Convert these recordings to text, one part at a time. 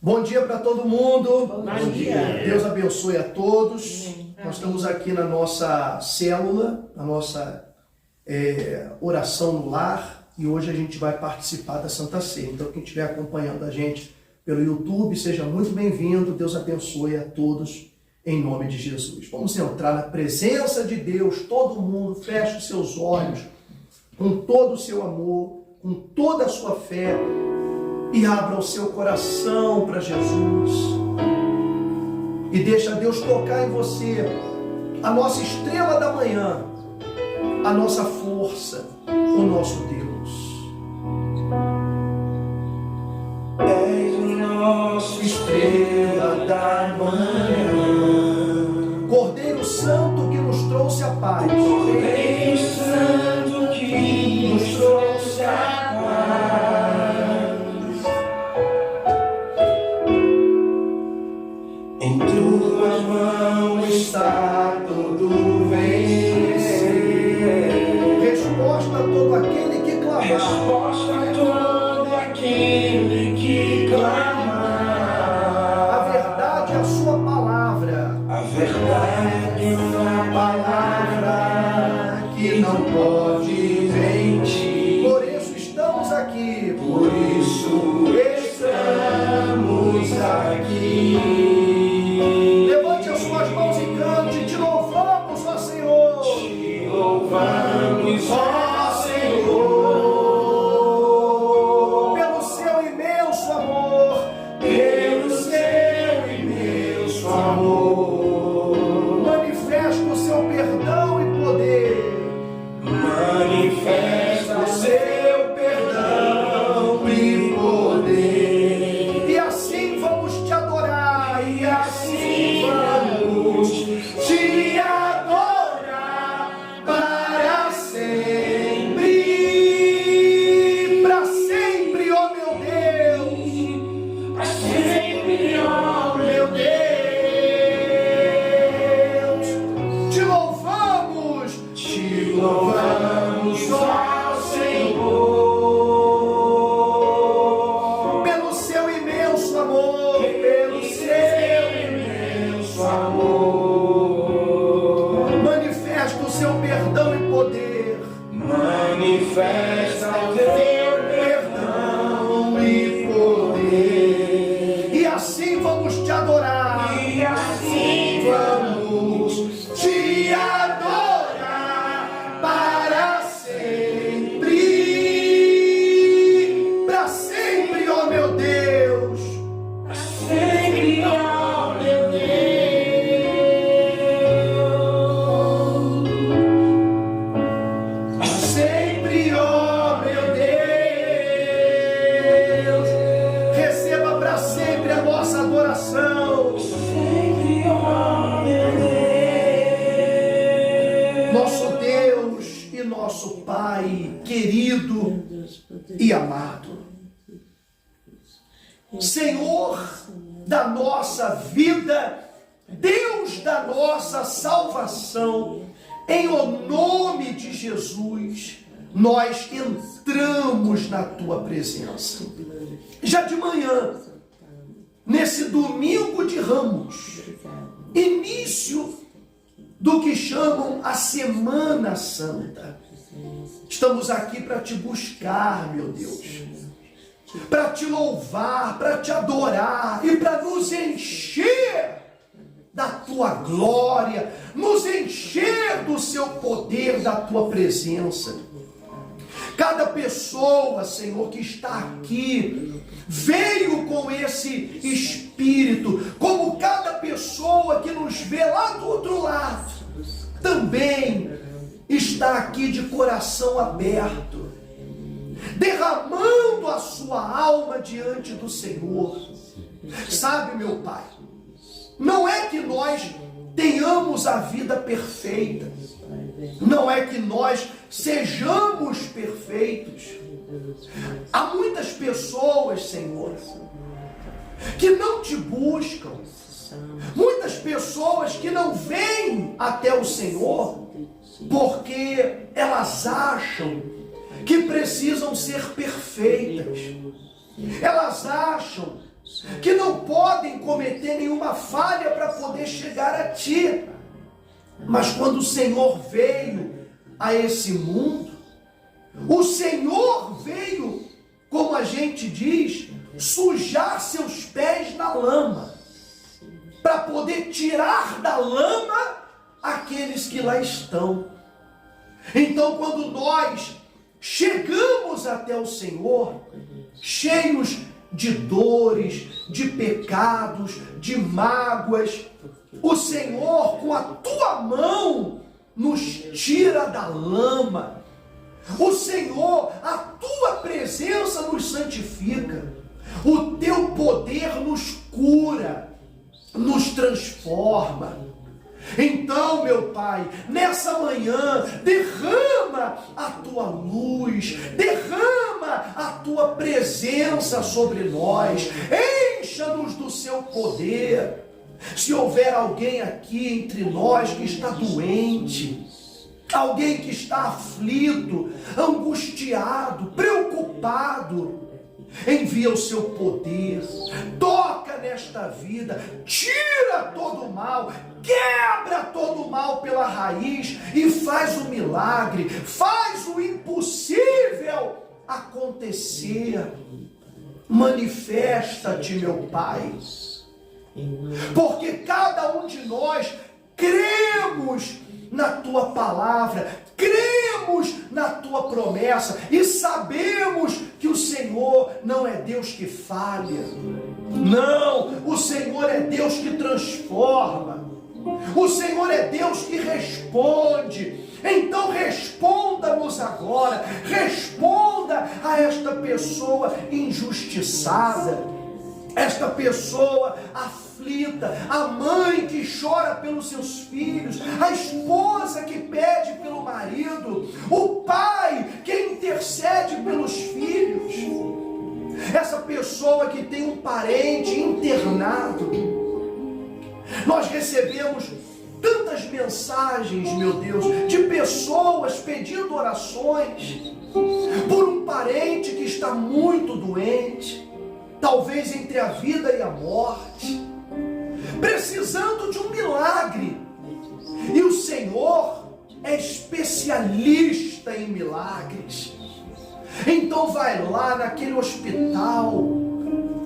Bom dia para todo mundo. Bom dia. Deus abençoe a todos. Nós estamos aqui na nossa célula, na nossa oração no lar, e hoje a gente vai participar da Santa Ceia. Então, quem estiver acompanhando a gente pelo YouTube, seja muito bem-vindo. Deus abençoe a todos, em nome de Jesus. Vamos entrar na presença de Deus, todo mundo, feche os seus olhos, com todo o seu amor, com toda a sua fé, e abra o seu coração para Jesus. E deixa Deus tocar em você, a nossa estrela da manhã, a nossa força, o nosso Deus. És o nosso estrela da manhã, Cordeiro Santo que nos trouxe a paz. Cordeiro Santo que nos trouxe a paz. Em tuas mãos está todo vencer. Resposta a todo aquele que clamar. Resposta a todo aquele que clamar. A verdade é a sua palavra. A verdade é uma palavra que não pode mentir. Por isso estamos aqui. Por isso estamos aqui. Levante as suas mãos e cante. Te louvamos, ó Senhor. Te louvamos, ó Senhor, Pelo seu imenso amor. pelo seu imenso amor. Manifesta o seu perdão e poder. Manifesta o seu perdão e poder. E assim vamos te adorar. E assim vamos te adorar para sempre. Para sempre, ó meu Deus. Para sempre, ó meu Deus. Te louvamos. Te louvamos, ó Senhor, Pelo seu imenso amor. pelo seu imenso amor. Manifesta o seu perdão e poder. Manifesta o teu perdão e poder. E assim vamos te adorar. E assim vamos te adorar para sempre. Para sempre, ó meu Deus. Sempre, ó meu Deus. Sempre, ó meu Deus. Receba para sempre a nossa adoração. Sempre, ó meu Deus. Nosso Deus e nosso Pai querido e amado. Senhor da nossa vida, Deus da nossa salvação, em o nome de Jesus, nós entramos na tua presença. Já de manhã, nesse domingo de Ramos, início do que chamam a Semana Santa, estamos aqui para te buscar, meu Deus, para te louvar, para te adorar e para nos encher da tua glória, nos encher do seu poder, da tua presença. Cada pessoa, Senhor, que está aqui, veio com esse espírito, como cada pessoa que nos vê lá do outro lado, também está aqui de coração aberto, derramando a sua alma diante do Senhor. Sabe, meu Pai, não é que nós tenhamos a vida perfeita, não é que nós sejamos perfeitos. Há muitas pessoas, Senhor, que não te buscam, muitas pessoas que não vêm até o Senhor porque elas acham que precisam ser perfeitas. Elas acham que não podem cometer nenhuma falha para poder chegar a ti. Mas quando o Senhor veio a esse mundo, o Senhor veio, como a gente diz, sujar seus pés na lama, para poder tirar da lama aqueles que lá estão. Então, quando nós chegamos até o Senhor, cheios de dores, de pecados, de mágoas, o Senhor, com a tua mão, nos tira da lama. O Senhor, a tua presença nos santifica. O teu poder nos cura, nos transforma. Então, meu Pai, nessa manhã, derrama a tua luz, derrama a tua presença sobre nós, encha-nos do seu poder. Se houver alguém aqui entre nós que está doente, alguém que está aflito, angustiado, preocupado, envia o seu poder, toca nesta vida, tira todo o mal, quebra todo o mal pela raiz e faz o milagre, faz o impossível acontecer. Manifesta-te, meu Pai, porque cada um de nós cremos na tua palavra, cremos na tua promessa e sabemos que o Senhor não é Deus que falha. Não, o Senhor é Deus que transforma. O Senhor é Deus que responde. Então responda-nos agora, responda a esta pessoa injustiçada, esta pessoa aflita, a mãe que chora pelos seus filhos, a esposa que pede pelo marido, o pai que intercede pelos filhos, essa pessoa que tem um parente internado. Nós recebemos tantas mensagens, meu Deus, de pessoas pedindo orações por um parente que está muito doente, talvez entre a vida e a morte, precisando de um milagre. E o Senhor é especialista em milagres. Então vai lá naquele hospital,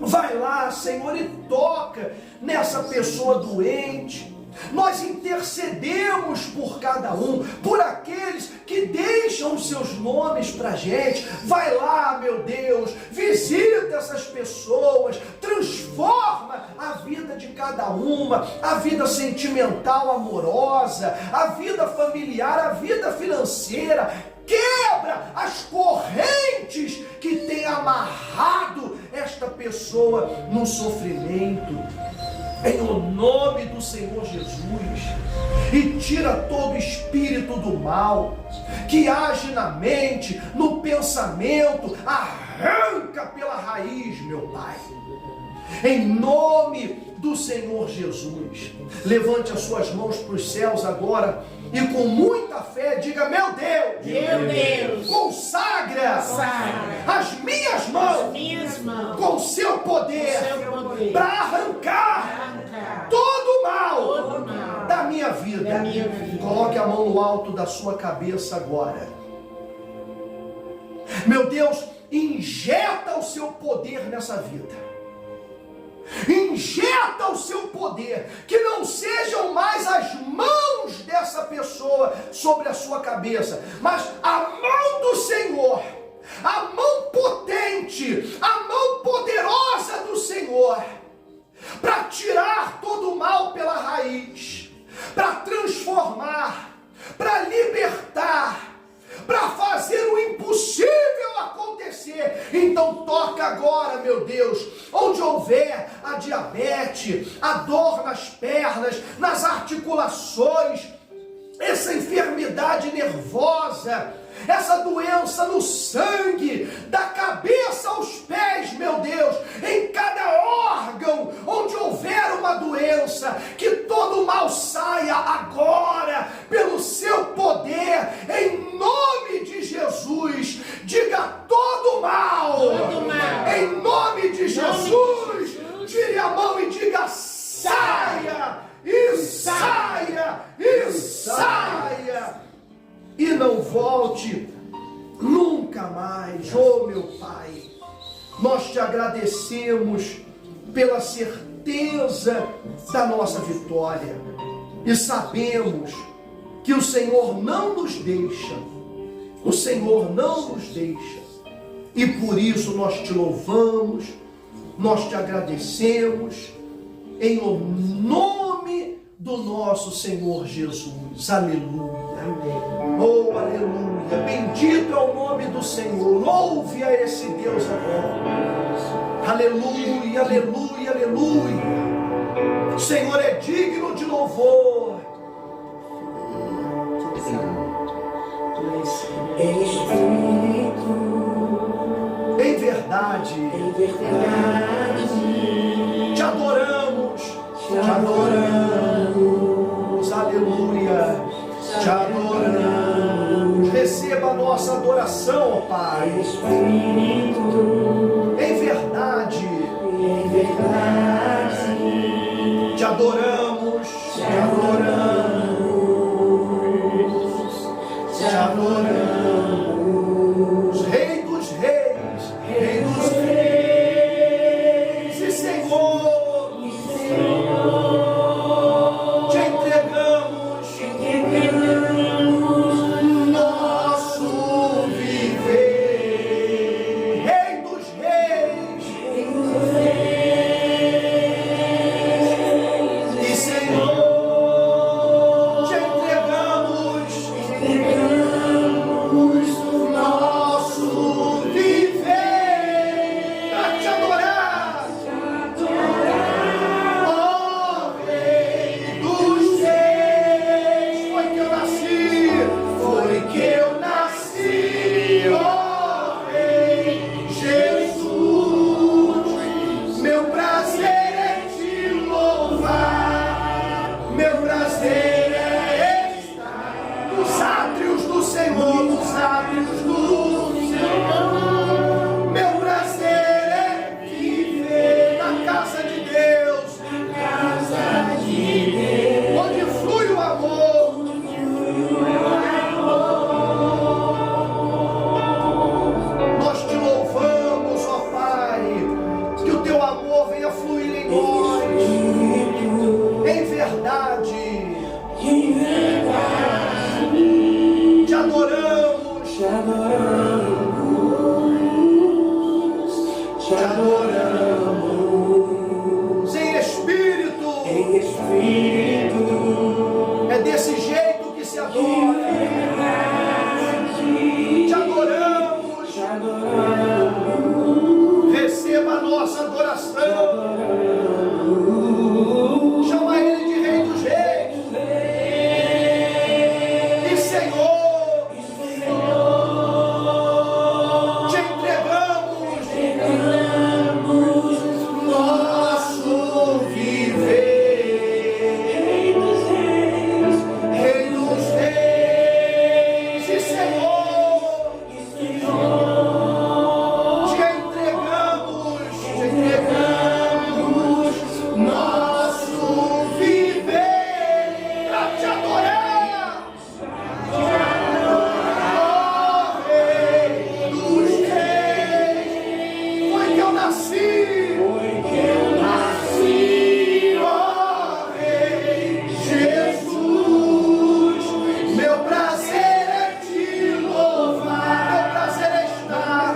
vai lá, Senhor, e toca nessa pessoa doente. Nós intercedemos por cada um, por aqueles que deixam os seus nomes para a gente. Vai lá, meu Deus, visita essas pessoas, transforma a vida de cada uma, a vida sentimental, amorosa, a vida familiar, a vida financeira. Quebra as correntes que têm amarrado esta pessoa no sofrimento, em o nome do Senhor Jesus, e tira todo espírito do mal que age na mente, no pensamento, arranca pela raiz, meu Pai, em nome do Senhor Jesus. Levante as suas mãos para os céus agora e com muita fé diga: meu Deus, consagra as minhas mãos com seu poder para arrancar todo o mal da minha vida. Coloque a mão no alto da sua cabeça agora. Meu Deus, injeta o seu poder nessa vida. Injeta o seu poder, que não sejam mais as mãos dessa pessoa sobre a sua cabeça, mas a mão do Senhor, a mão potente, a mão poderosa do Senhor, para tirar todo o mal pela raiz, para transformar, para libertar, para fazer o impossível acontecer. Então toca agora, meu Deus, onde houver a diabetes, a dor nas pernas, nas articulações, essa enfermidade nervosa, essa doença no sangue, da cabeça aos pés, meu Deus, em cada órgão onde houver uma doença, que todo mal saia agora, pelo seu poder, em nome de Jesus. Diga: todo mal, em nome de Jesus, agradecemos pela certeza da nossa vitória e sabemos que o Senhor não nos deixa, o Senhor não nos deixa, e por isso nós te louvamos, nós te agradecemos, em o nome do nosso Senhor Jesus. Aleluia. Amém. Oh, aleluia. Bendito é o nome do Senhor. Louve a esse Deus agora. Aleluia, aleluia, aleluia. O Senhor é digno de louvor. Em verdade, te adoramos, aleluia, te adoramos. Receba a nossa adoração, ó Pai. Em verdade, te adoramos, te adoramos, Rei dos Reis, e Senhor, te entregamos nosso viver, Rei dos Reis, e Senhor, te entregamos nosso viver para te adorar, ó Rei dos Reis. Foi que eu nasci, ó Rei Jesus. Meu prazer é te louvar, meu prazer é estar nos átrios do Senhor, nos átrios do Senhor. Meu prazer é viver na casa de Deus, onde flui o amor. Nós te louvamos, ó Pai, que o teu amor venha fluir em nós, em verdade. Te adoramos, em espírito. É desse jeito que se adora. Te adoramos. Receba a nossa adoração. Chama Ele de Rei dos Reis e Senhor. Te entregamos nosso viver, Rei dos Reis e Senhor. Te entregamos nosso viver para te adorar, ó Rei dos Reis. Foi que eu nasci, ó Rei Jesus. Meu prazer é te louvar, meu prazer é estar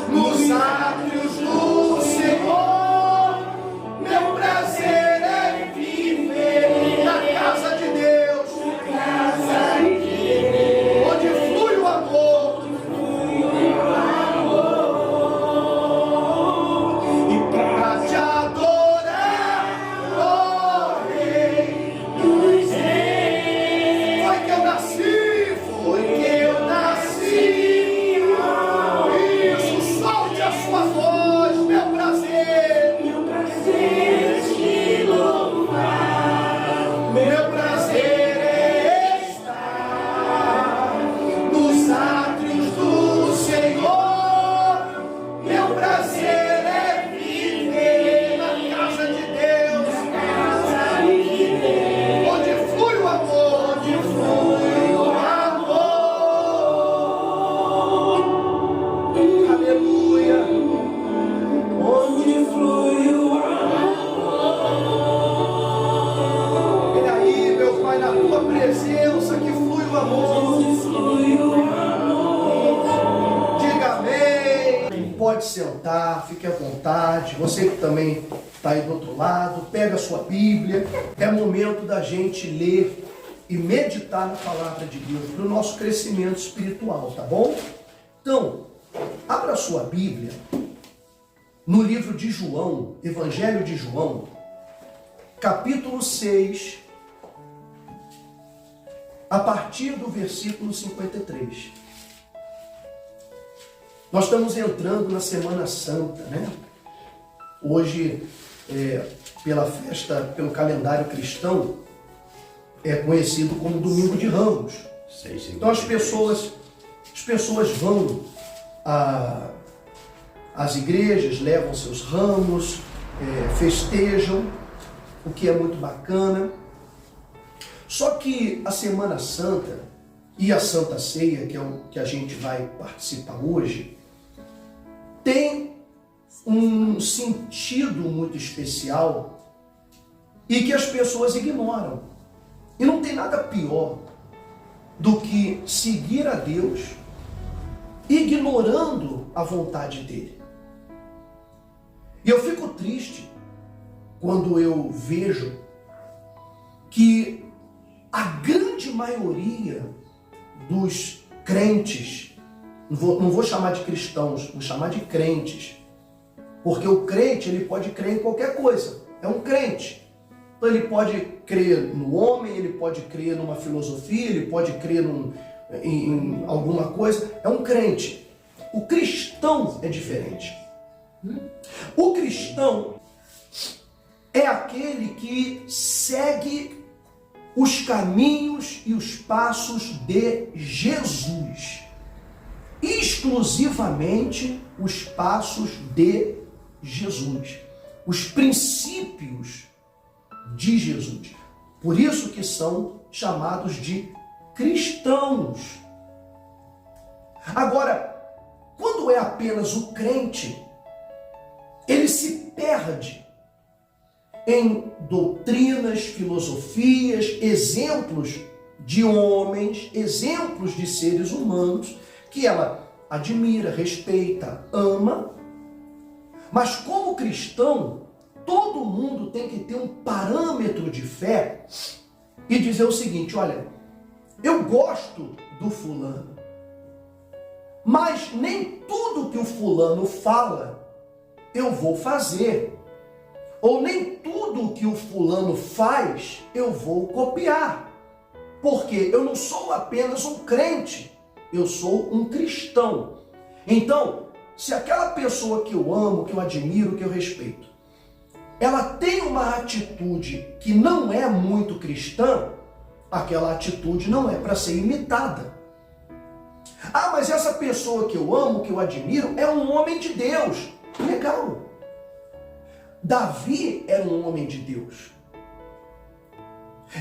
nos átrios do Senhor. Meu prazer é viver na casa de Deus, onde flui o amor. E para te adorar, ó Rei dos Reis. Foi que eu nasci, Isso, solte a sua voz, meu prazer é te louvar, meu prazer é estar nos átrios do Senhor, meu prazer é viver na casa de Deus, onde flui o amor, pode sentar, fique à vontade. Você que também está aí do outro lado, pega a sua Bíblia. É momento da gente ler e meditar na palavra de Deus para o nosso crescimento espiritual, tá bom? Então, abra a sua Bíblia no livro de João, Evangelho de João, capítulo 6, a partir do versículo 53. Nós estamos entrando na Semana Santa, né? Hoje, pela festa, pelo calendário cristão, é conhecido como Domingo de Ramos. Então as pessoas vão às igrejas, levam seus ramos, festejam, o que é muito bacana. Só que a Semana Santa e a Santa Ceia, que é o que a gente vai participar hoje, tem um sentido muito especial e que as pessoas ignoram. E não tem nada pior do que seguir a Deus ignorando a vontade dele. E eu fico triste quando eu vejo que a grande maioria dos crentes, não vou chamar de cristãos, vou chamar de crentes, porque o crente ele pode crer em qualquer coisa, é um crente. Então ele pode crer no homem, ele pode crer numa filosofia, ele pode crer em alguma coisa, é um crente. O cristão é diferente. O cristão é aquele que segue os caminhos e os passos de Jesus. Exclusivamente os passos de Jesus. Os princípios de Jesus. Por isso que são chamados de cristãos. Agora, quando é apenas o crente, ele se perde em doutrinas, filosofias, exemplos de homens, exemplos de seres humanos que ela admira, respeita, ama. Mas como cristão, todo mundo tem que ter um parâmetro de fé e dizer o seguinte: olha, eu gosto do fulano, mas nem tudo que o fulano fala eu vou fazer. Ou nem tudo que o fulano faz eu vou copiar. Porque eu não sou apenas um crente, eu sou um cristão. Então, se aquela pessoa que eu amo, que eu admiro, que eu respeito, ela tem uma atitude que não é muito cristã, aquela atitude não é para ser imitada. Ah, mas essa pessoa que eu amo, que eu admiro, é um homem de Deus. Legal. Davi era um homem de Deus.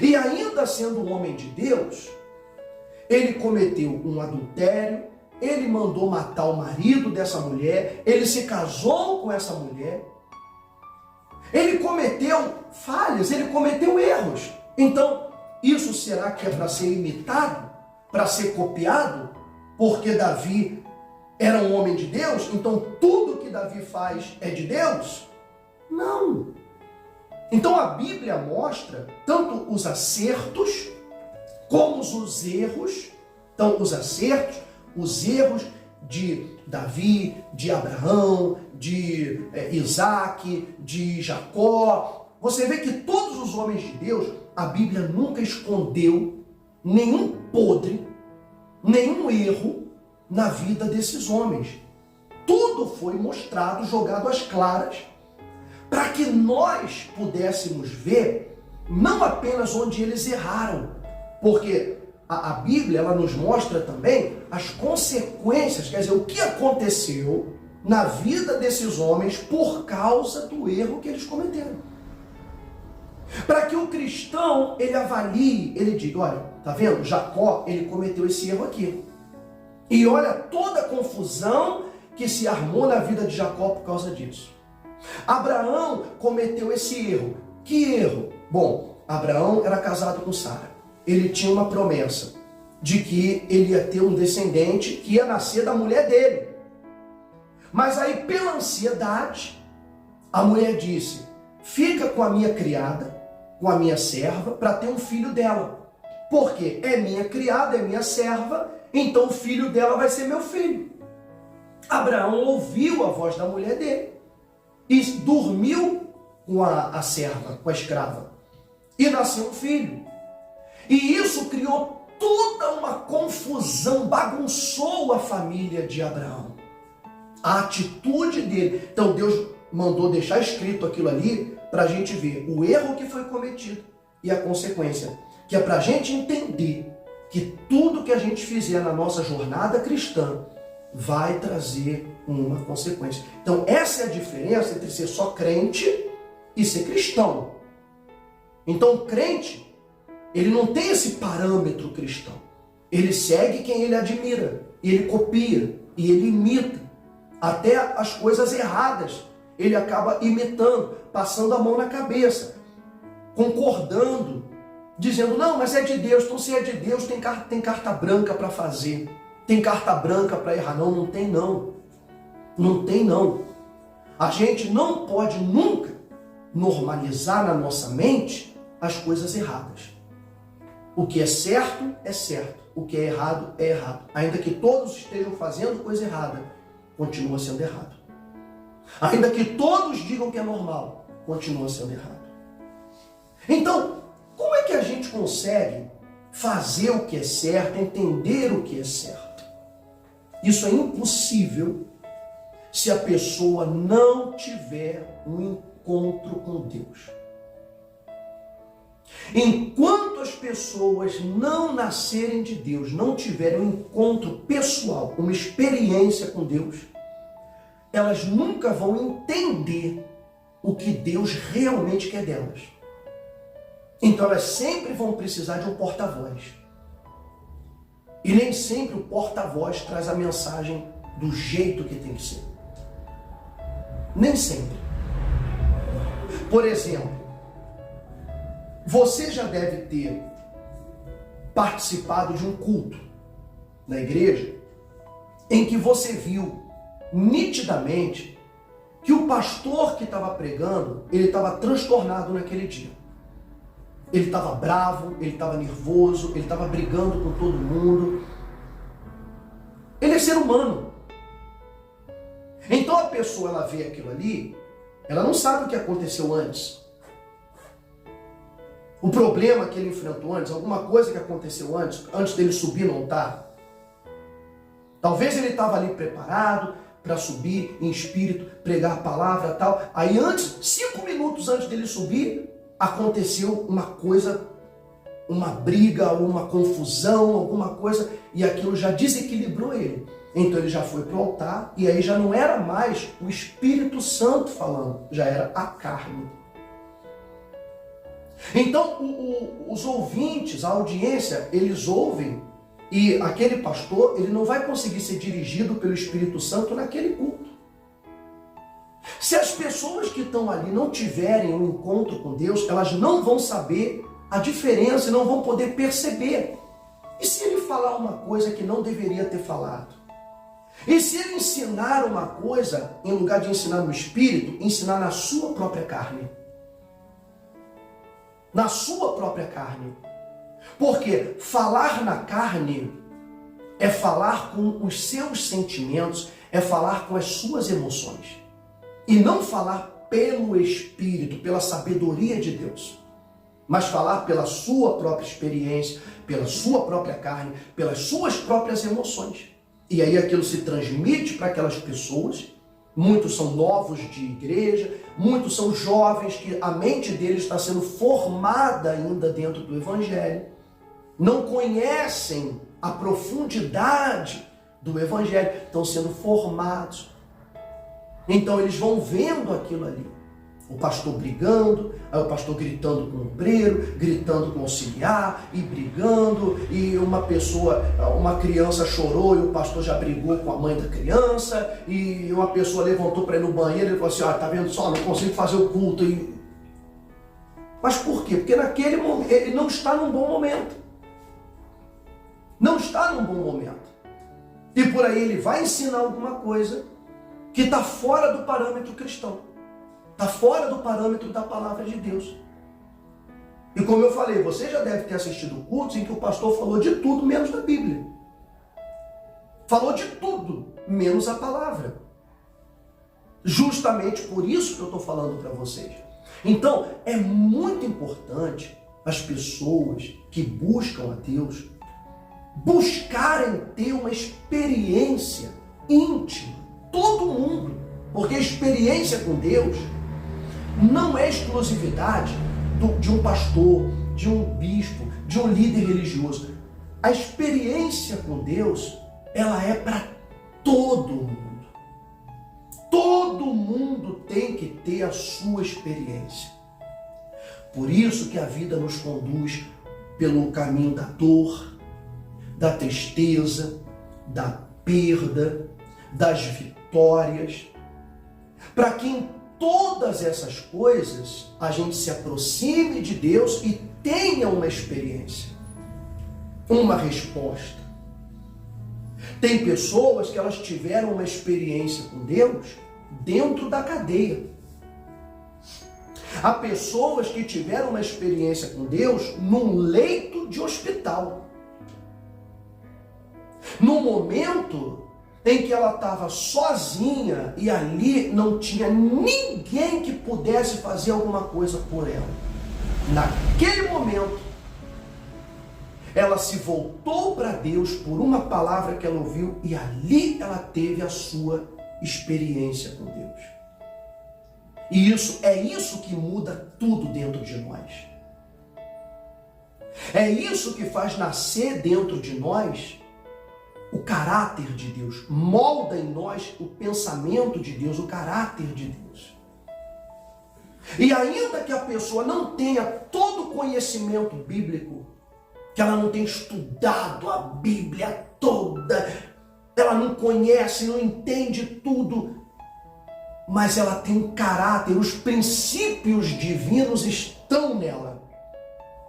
E ainda sendo um homem de Deus, ele cometeu um adultério, ele mandou matar o marido dessa mulher, ele se casou com essa mulher, ele cometeu falhas, ele cometeu erros. Então, isso será que é para ser imitado? Para ser copiado? Porque Davi era um homem de Deus? Então tudo que Davi faz é de Deus? Não. Então a Bíblia mostra tanto os acertos como os erros. Então os acertos, os erros de Davi, de Abraão, de Isaac, de Jacó. Você vê que todos os homens de Deus, a Bíblia nunca escondeu nenhum podre, nenhum erro na vida desses homens. Tudo foi mostrado, jogado às claras, para que nós pudéssemos ver não apenas onde eles erraram, porque a Bíblia ela nos mostra também as consequências, quer dizer, o que aconteceu na vida desses homens por causa do erro que eles cometeram. Para que o cristão, ele avalie, ele diga, olha, tá vendo? Jacó, ele cometeu esse erro aqui. E olha toda a confusão que se armou na vida de Jacó por causa disso. Abraão cometeu esse erro. Que erro? Bom, Abraão era casado com Sara. Ele tinha uma promessa de que ele ia ter um descendente que ia nascer da mulher dele. Mas aí, pela ansiedade, a mulher disse: fica com a minha criada, com a minha serva, para ter um filho dela. Porque é minha criada, é minha serva, então o filho dela vai ser meu filho. Abraão ouviu a voz da mulher dele e dormiu com a serva, com a escrava. E nasceu um filho. E isso criou toda uma confusão, bagunçou a família de Abraão. A atitude dele. Então Deus mandou deixar escrito aquilo ali para a gente ver o erro que foi cometido e a consequência. Que é para a gente entender que tudo que a gente fizer na nossa jornada cristã vai trazer uma consequência. Então essa é a diferença entre ser só crente e ser cristão. Então o crente, ele não tem esse parâmetro cristão. Ele segue quem ele admira, e ele copia, e ele imita. Até as coisas erradas, ele acaba imitando, passando a mão na cabeça, concordando, dizendo: não, mas é de Deus. Então se é de Deus, tem carta branca para fazer, tem carta branca para errar. Não, não tem não. Não tem não. A gente não pode nunca normalizar na nossa mente as coisas erradas. O que é certo, o que é errado, é errado. Ainda que todos estejam fazendo coisa errada, continua sendo errado. Ainda que todos digam que é normal, continua sendo errado. Então, como é que a gente consegue fazer o que é certo, entender o que é certo? Isso é impossível se a pessoa não tiver um encontro com Deus. Enquanto as pessoas não nascerem de Deus, não tiverem um encontro pessoal, uma experiência com Deus, elas nunca vão entender o que Deus realmente quer delas. Então elas sempre vão precisar de um porta-voz. E nem sempre o porta-voz traz a mensagem do jeito que tem que ser. Nem sempre. Por exemplo, você já deve ter participado de um culto na igreja em que você viu nitidamente que o pastor que estava pregando, ele estava transtornado naquele dia. Ele estava bravo, ele estava nervoso, ele estava brigando com todo mundo. Ele é ser humano. Então a pessoa, ela vê aquilo ali, ela não sabe o que aconteceu antes. O problema que ele enfrentou antes, alguma coisa que aconteceu antes dele subir no altar. Talvez ele estava ali preparado para subir em espírito, pregar a palavra e tal. Aí antes, 5 minutos antes dele subir, aconteceu uma coisa, uma briga, uma confusão, alguma coisa, e aquilo já desequilibrou ele. Então ele já foi para o altar, e aí já não era mais o Espírito Santo falando, já era a carne. Então os ouvintes, a audiência, eles ouvem, e aquele pastor, ele não vai conseguir ser dirigido pelo Espírito Santo naquele culto. Se as pessoas que estão ali não tiverem um encontro com Deus, elas não vão saber a diferença e não vão poder perceber. E se ele falar uma coisa que não deveria ter falado? E se ele ensinar uma coisa, em lugar de ensinar no Espírito, ensinar na sua própria carne? Na sua própria carne. Porque falar na carne é falar com os seus sentimentos, é falar com as suas emoções. E não falar pelo Espírito, pela sabedoria de Deus. Mas falar pela sua própria experiência, pela sua própria carne, pelas suas próprias emoções. E aí aquilo se transmite para aquelas pessoas. Muitos são novos de igreja, muitos são jovens que a mente deles está sendo formada ainda dentro do Evangelho. Não conhecem a profundidade do Evangelho, estão sendo formados. Então eles vão vendo aquilo ali. O pastor brigando, aí o pastor gritando com o obreiro, gritando com o auxiliar, e brigando, e uma criança chorou e o pastor já brigou com a mãe da criança, e uma pessoa levantou para ir no banheiro e falou assim: tá vendo só, não consigo fazer o culto. Mas por quê? Porque naquele momento ele não está num bom momento. Não está num bom momento. E por aí ele vai ensinar alguma coisa, que está fora do parâmetro cristão, está fora do parâmetro da palavra de Deus. E como eu falei, você já deve ter assistido cultos em que o pastor falou de tudo menos da Bíblia. Falou de tudo menos a palavra. Justamente por isso que eu estou falando para vocês. Então, é muito importante as pessoas que buscam a Deus buscarem ter uma experiência íntima. Todo mundo. Porque a experiência com Deus não é exclusividade de um pastor, de um bispo, de um líder religioso. A experiência com Deus, ela é para todo mundo. Todo mundo tem que ter a sua experiência. Por isso que a vida nos conduz pelo caminho da dor, da tristeza, da perda, das vitórias, para que em todas essas coisas a gente se aproxime de Deus e tenha uma experiência, uma resposta. Tem pessoas que elas tiveram uma experiência com Deus dentro da cadeia. Há pessoas que tiveram uma experiência com Deus num leito de hospital. No momento em que ela estava sozinha e ali não tinha ninguém que pudesse fazer alguma coisa por ela. Naquele momento, ela se voltou para Deus por uma palavra que ela ouviu e ali ela teve a sua experiência com Deus. E é isso que muda tudo dentro de nós. É isso que faz nascer dentro de nós o caráter de Deus, molda em nós o pensamento de Deus, o caráter de Deus. E ainda que a pessoa não tenha todo o conhecimento bíblico, que ela não tenha estudado a Bíblia toda, ela não conhece, não entende tudo, mas ela tem um caráter, os princípios divinos estão nela.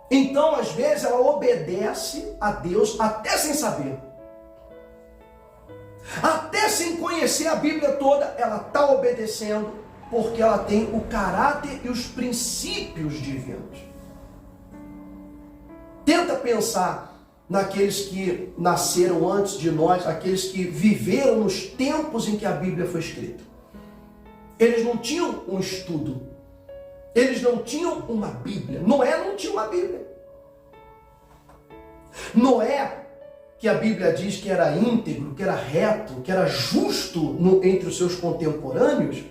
Então, às vezes, ela obedece a Deus até sem saber. Até sem conhecer a Bíblia toda, ela está obedecendo, porque ela tem o caráter e os princípios divinos. Tenta pensar naqueles que nasceram antes de nós, aqueles que viveram nos tempos em que a Bíblia foi escrita. Eles não tinham um estudo, eles não tinham uma Bíblia. Noé não tinha uma Bíblia. Noé, que a Bíblia diz que era íntegro, que era reto, que era justo entre os seus contemporâneos,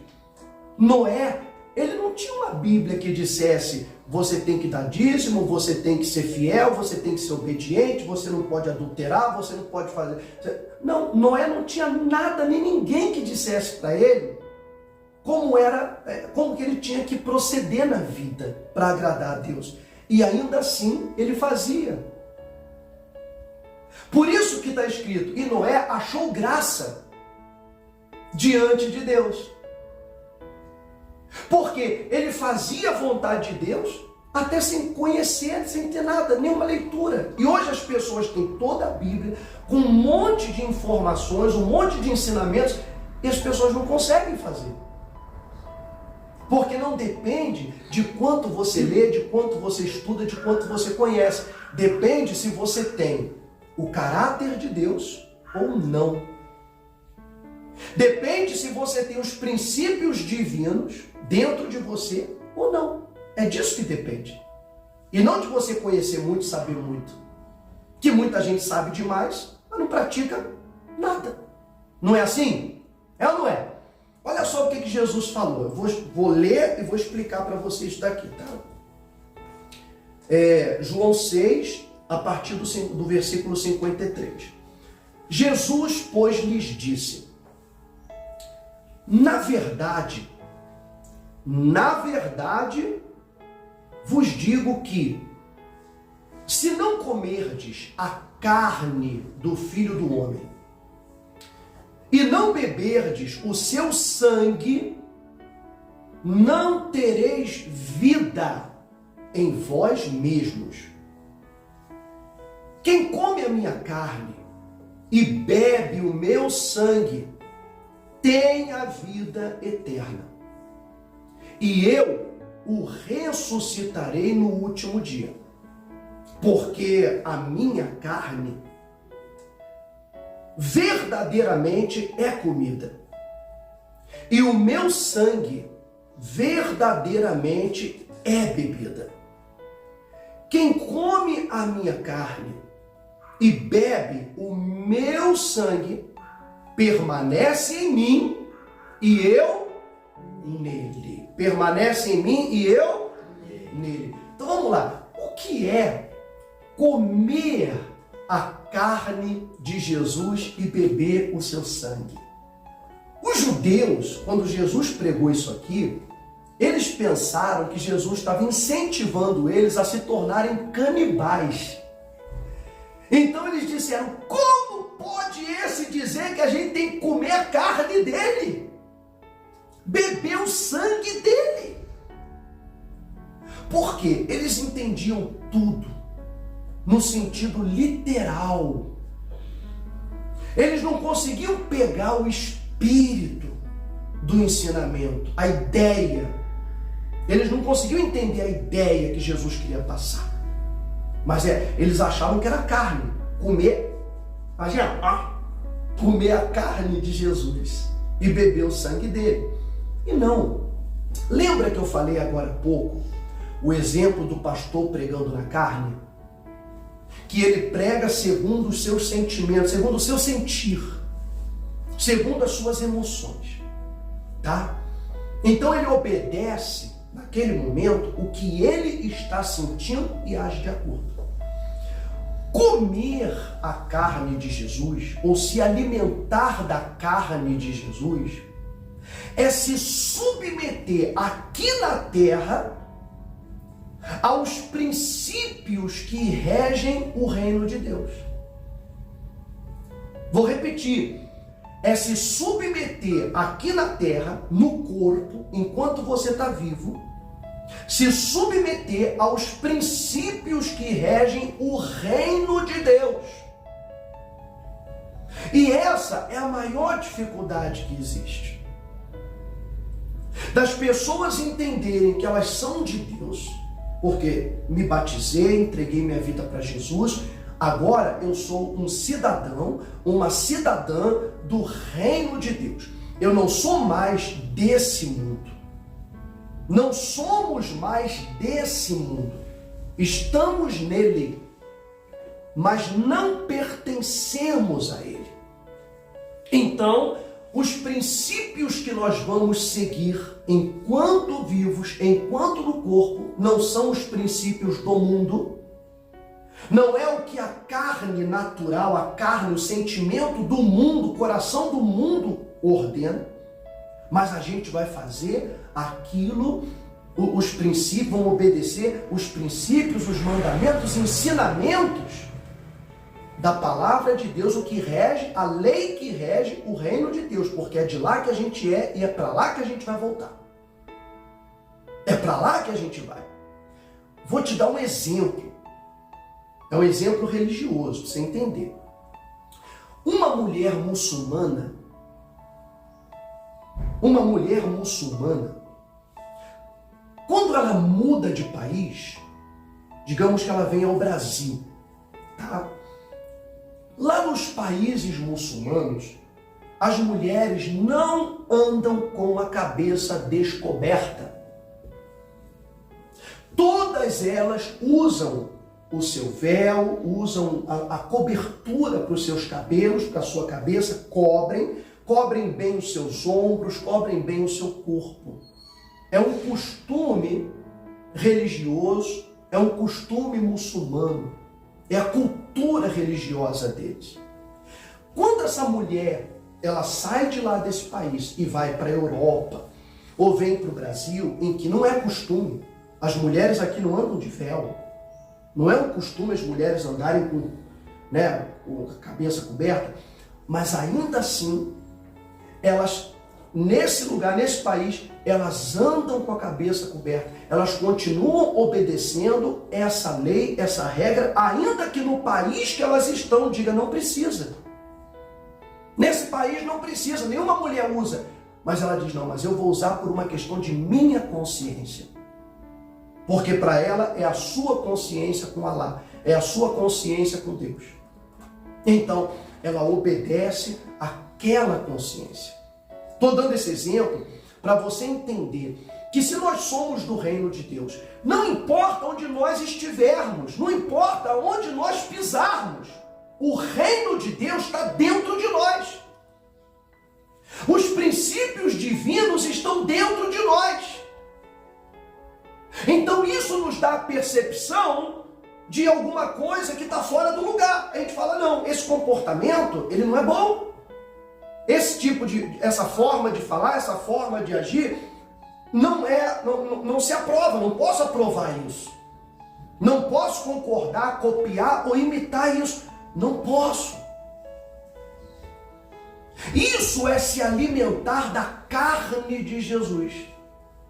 Noé, ele não tinha uma Bíblia que dissesse: você tem que dar dízimo, você tem que ser fiel, você tem que ser obediente, você não pode adulterar, você não pode fazer... Não, Noé não tinha nada, nem ninguém que dissesse para ele como que ele tinha que proceder na vida para agradar a Deus. E ainda assim, ele fazia. Por isso que está escrito: e Noé achou graça diante de Deus. Porque ele fazia a vontade de Deus até sem conhecer, sem ter nada, nenhuma leitura. E hoje as pessoas têm toda a Bíblia, com um monte de informações, um monte de ensinamentos, e as pessoas não conseguem fazer. Porque não depende de quanto você lê, de quanto você estuda, de quanto você conhece. Depende se você tem o caráter de Deus ou não. Depende se você tem os princípios divinos dentro de você ou não. É disso que depende. E não de você conhecer muito, saber muito. Que muita gente sabe demais, mas não pratica nada. Não é assim? É ou não é? Olha só o que Jesus falou. Eu vou ler e vou explicar para vocês isso daqui, tá? João 6, a partir do versículo 53. Jesus, pois, lhes disse: na verdade, vos digo que, se não comerdes a carne do Filho do Homem, e não beberdes o seu sangue, não tereis vida em vós mesmos. Quem come a minha carne e bebe o meu sangue tem a vida eterna, e eu o ressuscitarei no último dia, porque a minha carne verdadeiramente é comida, e o meu sangue verdadeiramente é bebida. Quem come a minha carne e bebe o meu sangue permanece em mim e eu nele. Permanece em mim e eu nele. Então vamos lá. O que é comer a carne de Jesus e beber o seu sangue? Os judeus, quando Jesus pregou isso aqui, eles pensaram que Jesus estava incentivando eles a se tornarem canibais. Então eles disseram: como pode esse dizer que a gente tem que comer a carne dele? Beber o sangue dele? Porque eles entendiam tudo no sentido literal. Eles não conseguiam pegar o espírito do ensinamento, a ideia. Eles não conseguiam entender a ideia que Jesus queria passar. Mas eles achavam que era carne. Comer, imagina, comer a carne de Jesus e beber o sangue dele. E não. Lembra que eu falei agora há pouco o exemplo do pastor pregando na carne? Que ele prega segundo os seus sentimentos, segundo o seu sentir, segundo as suas emoções, tá? Então ele obedece naquele momento o que ele está sentindo e age de acordo. Comer a carne de Jesus, ou se alimentar da carne de Jesus, é se submeter aqui na terra aos princípios que regem o reino de Deus. Vou repetir. É se submeter aqui na terra, no corpo, enquanto você está vivo, se submeter aos princípios que regem o reino de Deus. E essa é a maior dificuldade que existe. Das pessoas entenderem que elas são de Deus, porque me batizei, entreguei minha vida para Jesus, agora eu sou um cidadão, uma cidadã do reino de Deus. Eu não sou mais desse mundo. Não somos mais desse mundo. Estamos nele, mas não pertencemos a ele. Então, os princípios que nós vamos seguir enquanto vivos, enquanto no corpo, não são os princípios do mundo. Não é o que a carne natural, a carne, o sentimento do mundo, o coração do mundo ordena, mas a gente vai fazer aquilo, os princípios, vão obedecer os princípios, os mandamentos, os ensinamentos da palavra de Deus, o que rege, a lei que rege o reino de Deus, porque é de lá que a gente é e é para lá que a gente vai voltar. É para lá que a gente vai. Vou te dar um exemplo. É um exemplo religioso, para você entender. Uma mulher muçulmana, quando ela muda de país, digamos que ela vem ao Brasil, tá? Lá nos países muçulmanos, as mulheres não andam com a cabeça descoberta. Todas elas usam o seu véu, usam a cobertura para os seus cabelos, para a sua cabeça, cobrem bem os seus ombros, cobrem bem o seu corpo. É um costume religioso, é um costume muçulmano, é a cultura religiosa deles. Quando essa mulher, ela sai de lá desse país e vai para a Europa, ou vem para o Brasil, em que não é costume, as mulheres aqui não andam de véu, não é um costume as mulheres andarem com a cabeça coberta, mas ainda assim, elas, nesse lugar, nesse país, elas andam com a cabeça coberta, elas continuam obedecendo essa lei, essa regra, ainda que no país que elas estão, diga, não precisa. Nesse país não precisa, nenhuma mulher usa. Mas ela diz, não, mas eu vou usar por uma questão de minha consciência. Porque para ela é a sua consciência com Alá, é a sua consciência com Deus. Então, ela obedece àquela consciência. Estou dando esse exemplo para você entender que se nós somos do reino de Deus, não importa onde nós estivermos, não importa onde nós pisarmos, o reino de Deus está dentro de nós. Os princípios divinos estão dentro de nós. Então isso nos dá a percepção de alguma coisa que está fora do lugar. A gente fala, não, esse comportamento, ele não é bom. Essa forma de falar, essa forma de agir, não se aprova, não posso aprovar isso. Não posso concordar, copiar ou imitar isso. Não posso. Isso é se alimentar da carne de Jesus.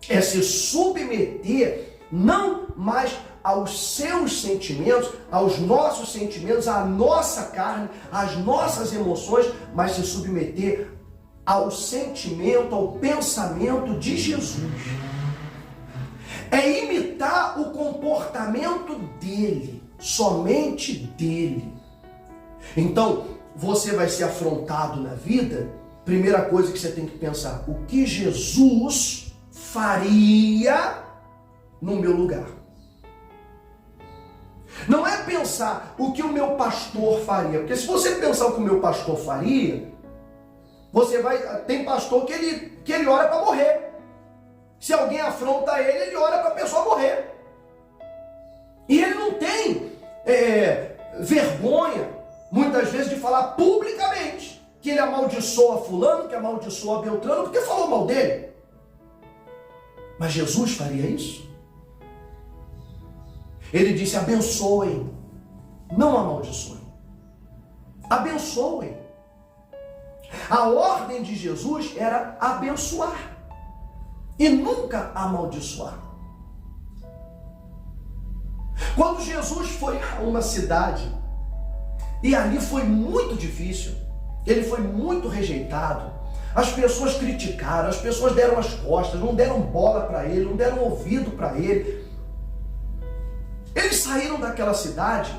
É se submeter não mais aos seus sentimentos, aos nossos sentimentos, à nossa carne, às nossas emoções, mas se submeter ao sentimento, ao pensamento de Jesus. É imitar o comportamento dele, somente dele. Então, você vai ser afrontado na vida, primeira coisa que você tem que pensar, o que Jesus faria no meu lugar? Não é pensar o que o meu pastor faria, porque se você pensar o que o meu pastor faria, tem pastor que ele ora para morrer. Se alguém afronta ele ora para a pessoa morrer. E ele não tem vergonha, muitas vezes, de falar publicamente que ele amaldiçoa fulano, que amaldiçoa Beltrano, porque falou mal dele. Mas Jesus faria isso? Ele disse, abençoem, não amaldiçoem. Abençoem. A ordem de Jesus era abençoar e nunca amaldiçoar. Quando Jesus foi a uma cidade, e ali foi muito difícil, ele foi muito rejeitado, as pessoas criticaram, as pessoas deram as costas, não deram bola para ele, não deram ouvido para ele. Eles saíram daquela cidade,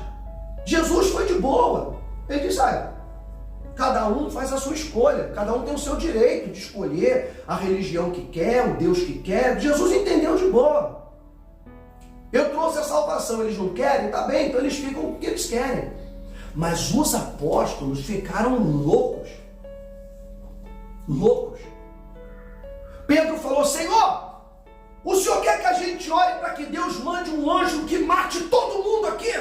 Jesus foi de boa. Ele disse, cada um faz a sua escolha, cada um tem o seu direito de escolher a religião que quer, o Deus que quer. Jesus entendeu de boa. Eu trouxe a salvação, eles não querem? Tá bem, então eles ficam com o que eles querem. Mas os apóstolos ficaram loucos. Loucos. Pedro falou, Senhor, o Senhor quer que a gente ore para que Deus mande um anjo que mate todo mundo aqui?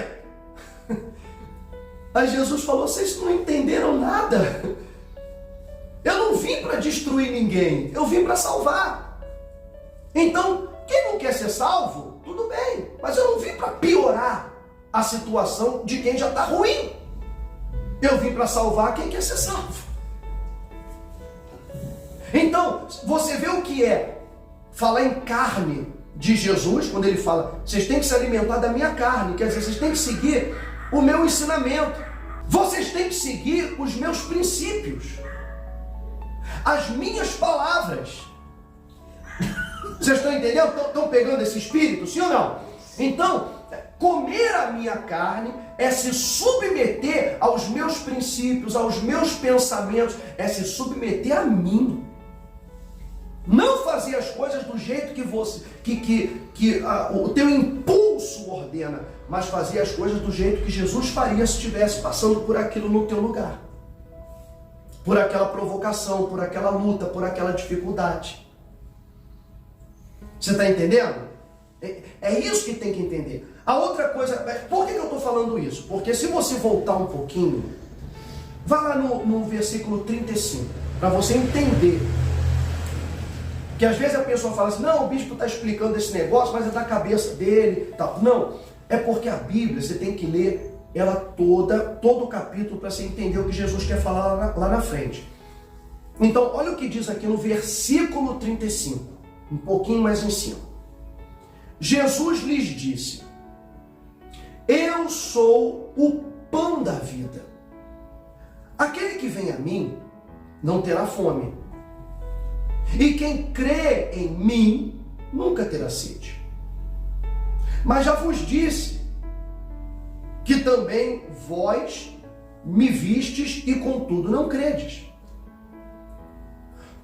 Aí Jesus falou, vocês não entenderam nada. Eu não vim para destruir ninguém, eu vim para salvar. Então, quem não quer ser salvo, tudo bem, mas eu não vim para piorar a situação de quem já está ruim. Eu vim para salvar quem quer ser salvo. Então, você vê o que é falar em carne de Jesus, quando ele fala, vocês têm que se alimentar da minha carne, quer dizer, vocês têm que seguir o meu ensinamento, vocês têm que seguir os meus princípios, as minhas palavras. Vocês estão entendendo? Estão pegando esse espírito, sim ou não? Então, comer a minha carne é se submeter aos meus princípios, aos meus pensamentos, é se submeter a mim. Não fazer as coisas do jeito que você, o teu impulso ordena, mas fazer as coisas do jeito que Jesus faria se estivesse passando por aquilo no teu lugar. Por aquela provocação, por aquela luta, por aquela dificuldade. Você está entendendo? É isso que tem que entender. A outra coisa, por que eu estou falando isso? Porque se você voltar um pouquinho, vá lá no versículo 35, para você entender. Que às vezes a pessoa fala assim, não, o bispo está explicando esse negócio, mas é da cabeça dele, tal. Não, é porque a Bíblia, você tem que ler ela todo o capítulo, para você entender o que Jesus quer falar lá na frente. Então, olha o que diz aqui no versículo 35, um pouquinho mais em cima. Jesus lhes disse, eu sou o pão da vida. Aquele que vem a mim não terá fome. E quem crê em mim nunca terá sede. Mas já vos disse que também vós me vistes e contudo não credes.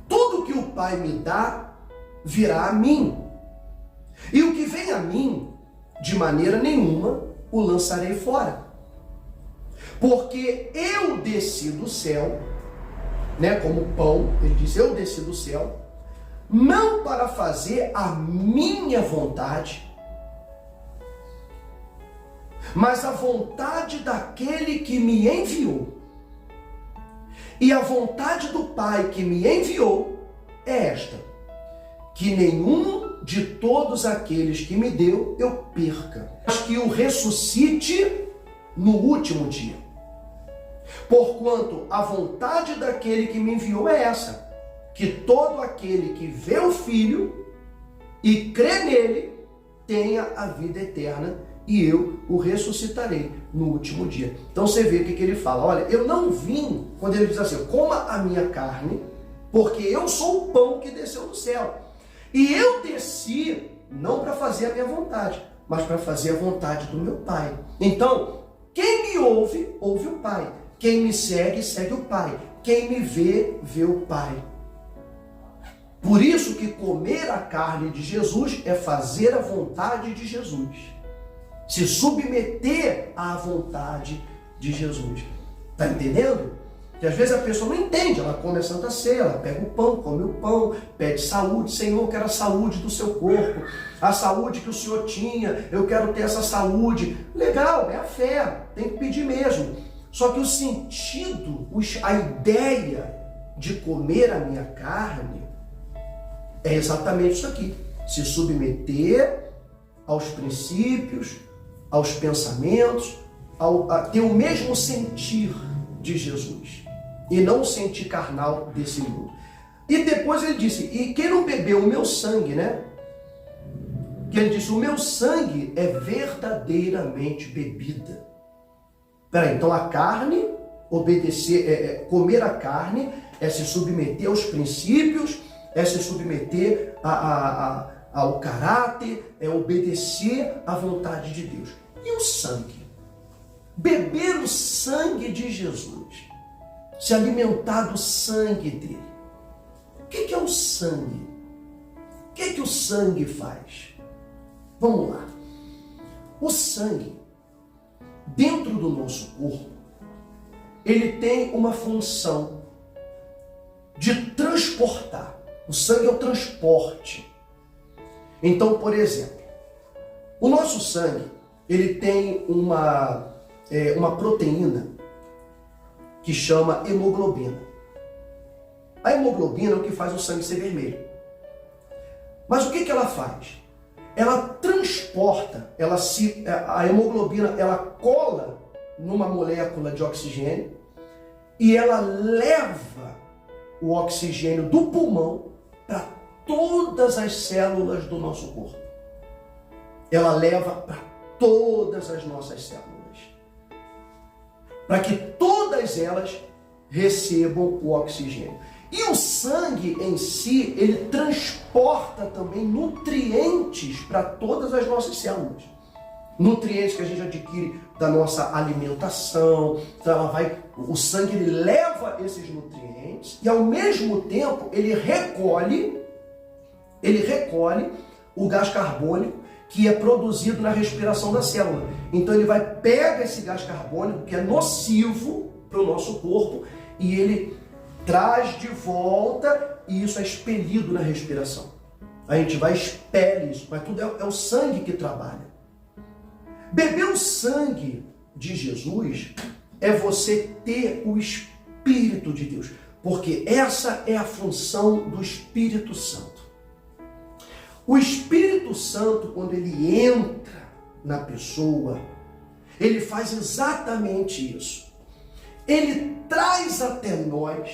Tudo que o Pai me dá virá a mim. E o que vem a mim, de maneira nenhuma, o lançarei fora. Porque eu desci do céu, como pão, ele diz, eu desci do céu, não para fazer a minha vontade, mas a vontade daquele que me enviou. E a vontade do Pai que me enviou é esta: que nenhum de todos aqueles que me deu eu perca, mas que o ressuscite no último dia. Porquanto a vontade daquele que me enviou é essa: que todo aquele que vê o Filho e crê nele tenha a vida eterna, e eu o ressuscitarei no último dia. Então você vê o que ele fala. Olha, eu não vim, quando ele diz assim, coma a minha carne, porque eu sou o pão que desceu do céu. E eu desci não para fazer a minha vontade, mas para fazer a vontade do meu Pai. Então, quem me ouve, ouve o Pai. Quem me segue, segue o Pai. Quem me vê, vê o Pai. Por isso que comer a carne de Jesus é fazer a vontade de Jesus. Se submeter à vontade de Jesus. Está entendendo? Que às vezes a pessoa não entende, ela come a Santa Ceia, ela pega o pão, come o pão, pede saúde. Senhor, eu quero a saúde do seu corpo, a saúde que o Senhor tinha, eu quero ter essa saúde. Legal, é a fé, tem que pedir mesmo. Só que o sentido, a ideia de comer a minha carne é exatamente isso aqui: se submeter aos princípios, aos pensamentos, a ter o mesmo sentir de Jesus, e não o sentir carnal desse mundo. E depois ele disse, e quem não bebeu o meu sangue, que ele disse, o meu sangue é verdadeiramente bebida. Peraí, então a carne, comer a carne é se submeter aos princípios, é se submeter ao caráter, é obedecer à vontade de Deus. E o sangue? Beber o sangue de Jesus, se alimentar do sangue dele. O que é o sangue? O que o sangue faz? Vamos lá. O sangue, dentro do nosso corpo, ele tem uma função de transportar. O sangue é o transporte. Então, por exemplo, o nosso sangue, ele tem uma proteína que chama hemoglobina. A hemoglobina é o que faz o sangue ser vermelho. Mas o que ela faz? Ela transporta, a hemoglobina, ela cola numa molécula de oxigênio e ela leva o oxigênio do pulmão para todas as células do nosso corpo. Ela leva para todas as nossas células, para que todas elas recebam o oxigênio. E o sangue em si, ele transporta também nutrientes para todas as nossas células. Nutrientes que a gente adquire da nossa alimentação. Então o sangue ele leva esses nutrientes e ao mesmo tempo ele recolhe o gás carbônico que é produzido na respiração da célula. Então ele pega esse gás carbônico que é nocivo para o nosso corpo e ele traz de volta e isso é expelido na respiração. A gente expele isso, mas tudo é o sangue que trabalha. Beber o sangue de Jesus é você ter o Espírito de Deus, porque essa é a função do Espírito Santo. O Espírito Santo, quando ele entra na pessoa, ele faz exatamente isso. Ele traz até nós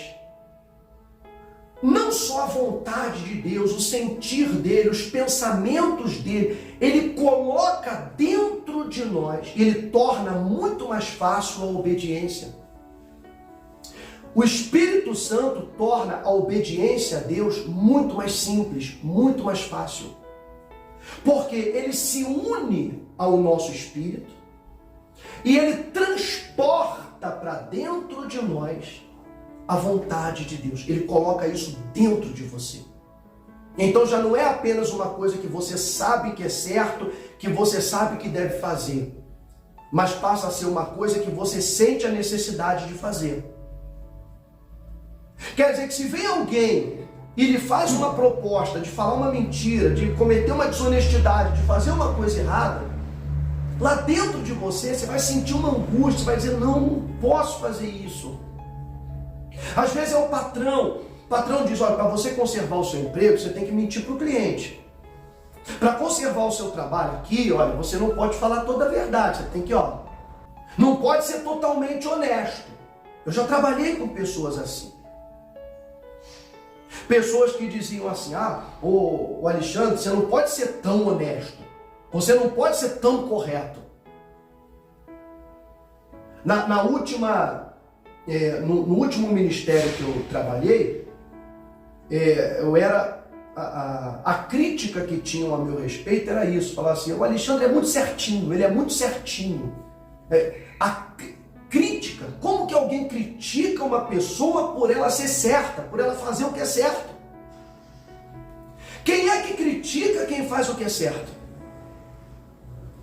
não só a vontade de Deus, o sentir dele, os pensamentos dele, ele coloca dentro de nós e ele torna muito mais fácil a obediência. O Espírito Santo torna a obediência a Deus muito mais simples, muito mais fácil. Porque ele se une ao nosso espírito e ele transporta para dentro de nós a vontade de Deus. Ele coloca isso dentro de você. Então já não é apenas uma coisa que você sabe que é certo, que você sabe que deve fazer, mas passa a ser uma coisa que você sente a necessidade de fazer. Quer dizer que se vem alguém e lhe faz uma proposta de falar uma mentira, de cometer uma desonestidade, de fazer uma coisa errada, lá dentro de você, você vai sentir uma angústia, você vai dizer, não posso fazer isso. Às vezes é o patrão. O patrão diz, olha, para você conservar o seu emprego, você tem que mentir para o cliente. Para conservar o seu trabalho aqui, olha, você não pode falar toda a verdade, você tem que, não pode ser totalmente honesto. Eu já trabalhei com pessoas assim. Pessoas que diziam assim, ô Alexandre, você não pode ser tão honesto. Você não pode ser tão correto. No último ministério que eu trabalhei, eu era a crítica que tinham a meu respeito era isso, falar assim, o Alexandre é muito certinho, ele é muito certinho. A crítica, como que alguém critica uma pessoa por ela ser certa, por ela fazer o que é certo? Quem é que critica quem faz o que é certo?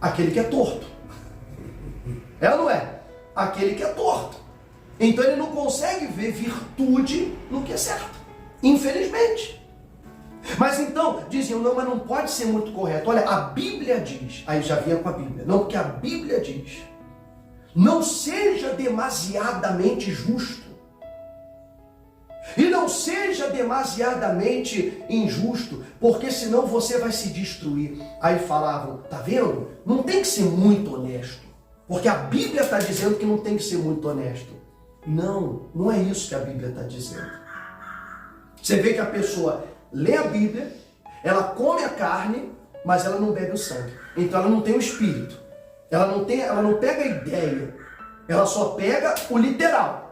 Aquele que é torto. É ou não é? Aquele que é torto. Então ele não consegue ver virtude no que é certo. Infelizmente. Mas então, diziam, não, mas não pode ser muito correto. Olha, a Bíblia diz, aí já vinha com a Bíblia, não, porque a Bíblia diz, não seja demasiadamente justo. E não seja demasiadamente injusto, porque senão você vai se destruir. Aí falavam, tá vendo? Não tem que ser muito honesto, porque a Bíblia está dizendo que não tem que ser muito honesto. Não, não é isso que a Bíblia está dizendo. Você vê que a pessoa lê a Bíblia, ela come a carne, mas ela não bebe o sangue. Então ela não tem o espírito. Ela não pega a ideia. Ela só pega o literal.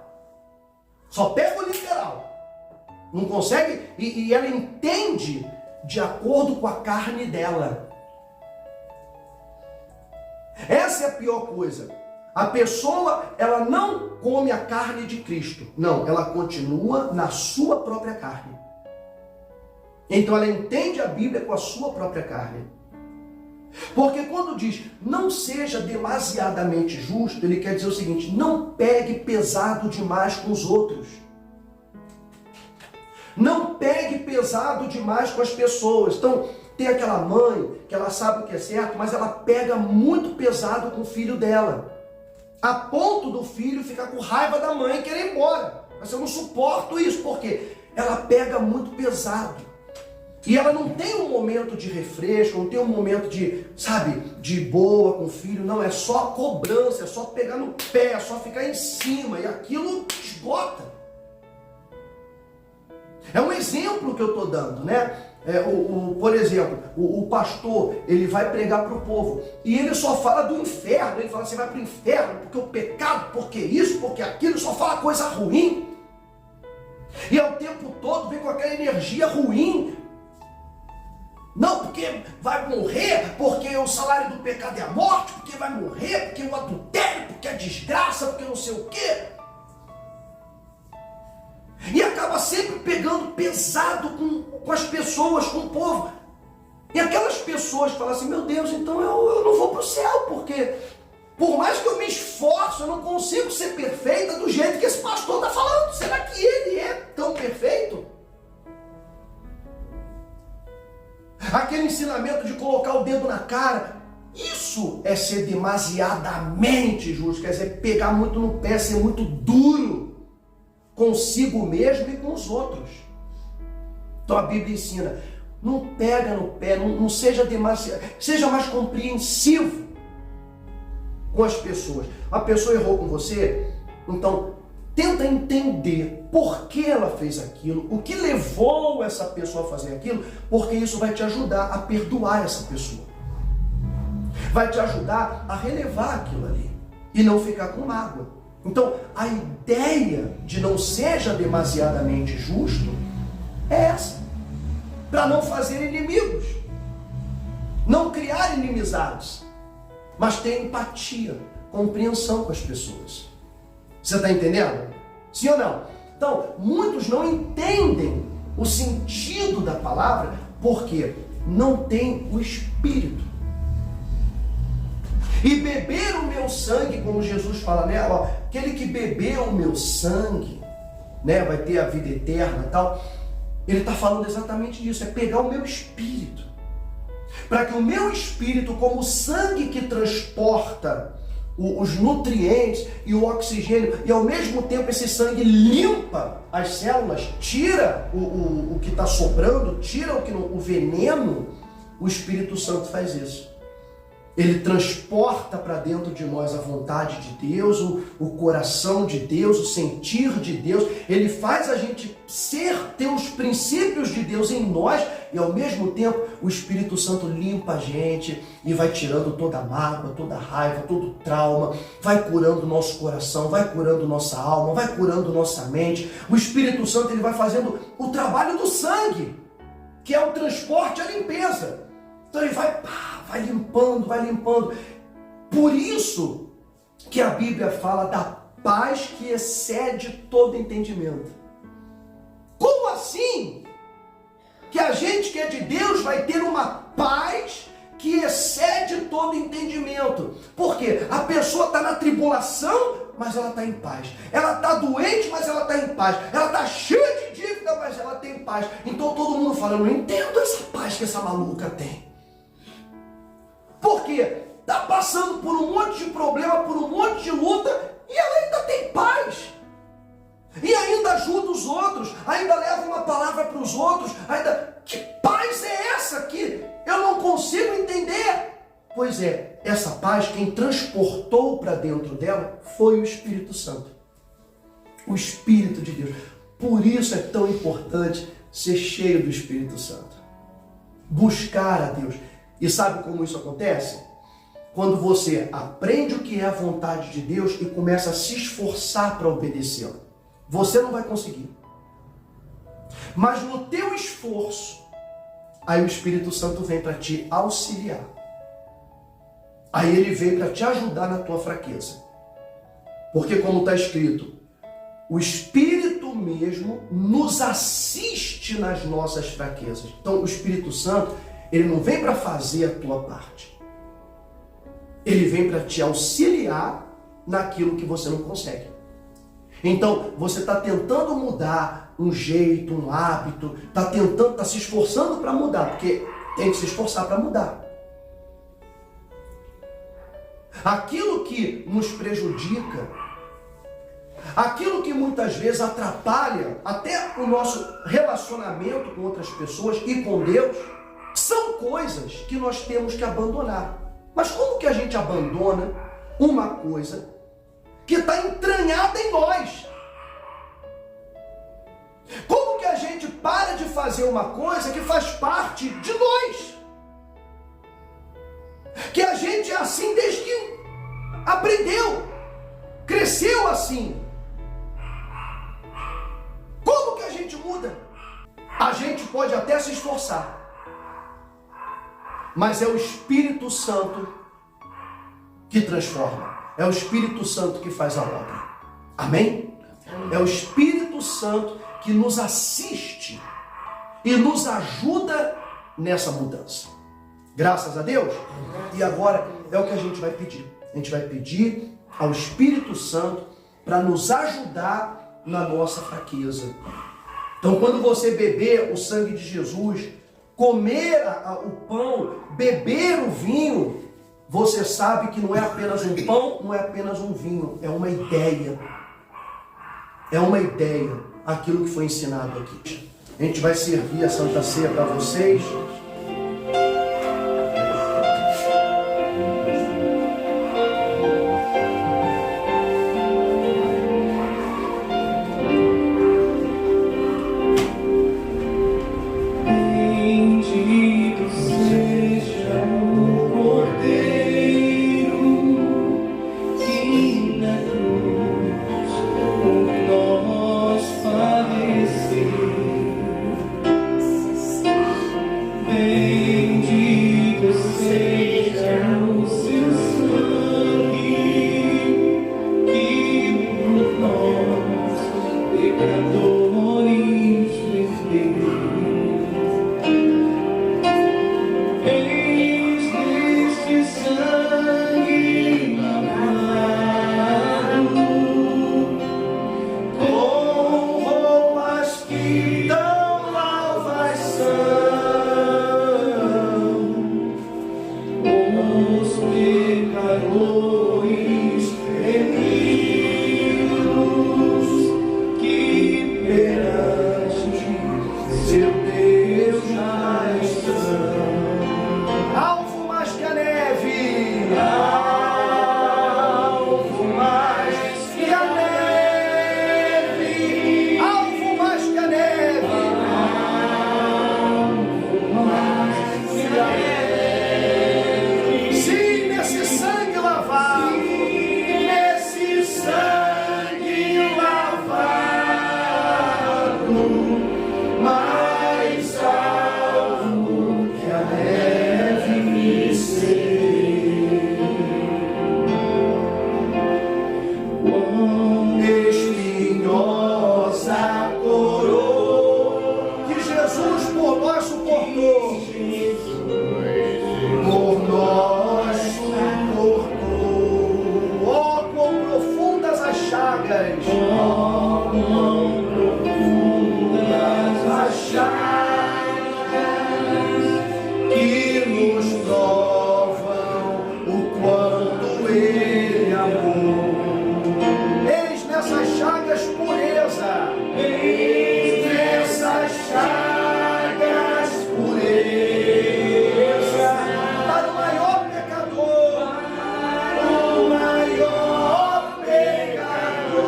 Só pega o literal. Não consegue, e ela entende de acordo com a carne dela. Essa é a pior coisa. A pessoa, ela não come a carne de Cristo. Não, ela continua na sua própria carne. Então ela entende a Bíblia com a sua própria carne. Porque quando diz, não seja demasiadamente justo, ele quer dizer o seguinte, não pegue pesado demais com os outros. Não pegue pesado demais com as pessoas. Então, tem aquela mãe que ela sabe o que é certo, mas ela pega muito pesado com o filho dela. A ponto do filho ficar com raiva da mãe e querer ir embora. Mas eu não suporto isso, porque ela pega muito pesado. E ela não tem um momento de refresco, não tem um momento de, de boa com o filho. Não, é só cobrança, é só pegar no pé, é só ficar em cima. E aquilo esgota. É um exemplo que eu estou dando, né? Por exemplo, o pastor, ele vai pregar para o povo e ele só fala do inferno. Ele fala, você vai para o inferno porque o pecado, porque isso, porque aquilo, só fala coisa ruim. E ao tempo todo vem com aquela energia ruim. Não, porque vai morrer, porque o salário do pecado é a morte, porque vai morrer, porque o adultério, porque a desgraça, porque não sei o quê. E acaba sempre pegando pesado com as pessoas, com o povo. E aquelas pessoas falam assim, meu Deus, então eu não vou para o céu, porque por mais que eu me esforço, eu não consigo ser perfeita do jeito que esse pastor está falando. Será que ele é tão perfeito? Aquele ensinamento de colocar o dedo na cara, isso é ser demasiadamente justo, quer dizer, pegar muito no pé, ser muito duro consigo mesmo e com os outros. Então a Bíblia ensina, não pega no pé, não seja demasiado, seja mais compreensivo com as pessoas. A pessoa errou com você, então tenta entender por que ela fez aquilo, o que levou essa pessoa a fazer aquilo, porque isso vai te ajudar a perdoar essa pessoa. Vai te ajudar a relevar aquilo ali e não ficar com mágoa. Então, a ideia de não seja demasiadamente justo é essa. Para não fazer inimigos. Não criar inimizades. Mas ter empatia, compreensão com as pessoas. Você está entendendo? Sim ou não? Então, muitos não entendem o sentido da palavra porque não tem o Espírito. E beber o meu sangue, como Jesus fala, né? Ó, aquele que beber o meu sangue, né, vai ter a vida eterna e tal. Ele está falando exatamente disso, é pegar o meu espírito. Para que o meu espírito, como o sangue que transporta os nutrientes e o oxigênio, e ao mesmo tempo esse sangue limpa as células, tira o que está sobrando, tira o veneno, o Espírito Santo faz isso. Ele transporta para dentro de nós a vontade de Deus, o coração de Deus, o sentir de Deus. Ele faz a gente ter os princípios de Deus em nós e ao mesmo tempo o Espírito Santo limpa a gente e vai tirando toda a mágoa, toda a raiva, todo o trauma, vai curando o nosso coração, vai curando nossa alma, vai curando nossa mente. O Espírito Santo ele vai fazendo o trabalho do sangue, que é o transporte, a limpeza. Então ele vai limpando, vai limpando. Por isso que a Bíblia fala da paz que excede todo entendimento. Como assim? Que a gente que é de Deus vai ter uma paz que excede todo entendimento. Por quê? A pessoa está na tribulação, mas ela está em paz. Ela está doente, mas ela está em paz. Ela está cheia de dívida, mas ela tem paz. Então todo mundo fala, eu não entendo essa paz que essa maluca tem. Por quê? Está passando por um monte de problema, por um monte de luta, e ela ainda tem paz. E ainda ajuda os outros, ainda leva uma palavra para os outros, ainda... Que paz é essa que eu não consigo entender? Pois é, essa paz, quem transportou para dentro dela foi o Espírito Santo. O Espírito de Deus. Por isso é tão importante ser cheio do Espírito Santo. Buscar a Deus. E sabe como isso acontece? Quando você aprende o que é a vontade de Deus e começa a se esforçar para obedecê-la. Você não vai conseguir. Mas no teu esforço, aí o Espírito Santo vem para te auxiliar. Aí ele vem para te ajudar na tua fraqueza. Porque como está escrito, o Espírito mesmo nos assiste nas nossas fraquezas. Então o Espírito Santo, ele não vem para fazer a tua parte. Ele vem para te auxiliar naquilo que você não consegue. Então, você está tentando mudar um jeito, um hábito, está se esforçando para mudar, porque tem que se esforçar para mudar. Aquilo que nos prejudica, aquilo que muitas vezes atrapalha até o nosso relacionamento com outras pessoas e com Deus, são coisas que nós temos que abandonar. Mas como que a gente abandona uma coisa que está entranhada em nós? Como que a gente para de fazer uma coisa que faz parte de nós? Que a gente é assim desde que aprendeu, cresceu assim. Como que a gente muda? A gente pode até se esforçar, mas é o Espírito Santo que transforma. É o Espírito Santo que faz a obra. Amém? É o Espírito Santo que nos assiste e nos ajuda nessa mudança. Graças a Deus. E agora é o que a gente vai pedir. A gente vai pedir ao Espírito Santo para nos ajudar na nossa fraqueza. Então, quando você beber o sangue de Jesus, comer o pão, beber o vinho, você sabe que não é apenas um pão, não é apenas um vinho, é uma ideia. É uma ideia, aquilo que foi ensinado aqui. A gente vai servir a Santa Ceia para vocês. leões remidos que perante seu Deus já estão. Alvo mais que a neve, alvo mais que a neve, alvo mais que a neve, alvo mais que a neve. Sim, nesse sangue lavado, nesse sangue lavado, mais alvo que a neve me ser. Espinhosa coroa que Jesus por nós suportou, por nós suportou. Oh, quão profundas as chagas, oh, quão profundas as chagas que nos provam o quanto Ele amou. Eis nessas chagas pureza, eis nessas chagas pureza, para o maior pecador, o maior pecador,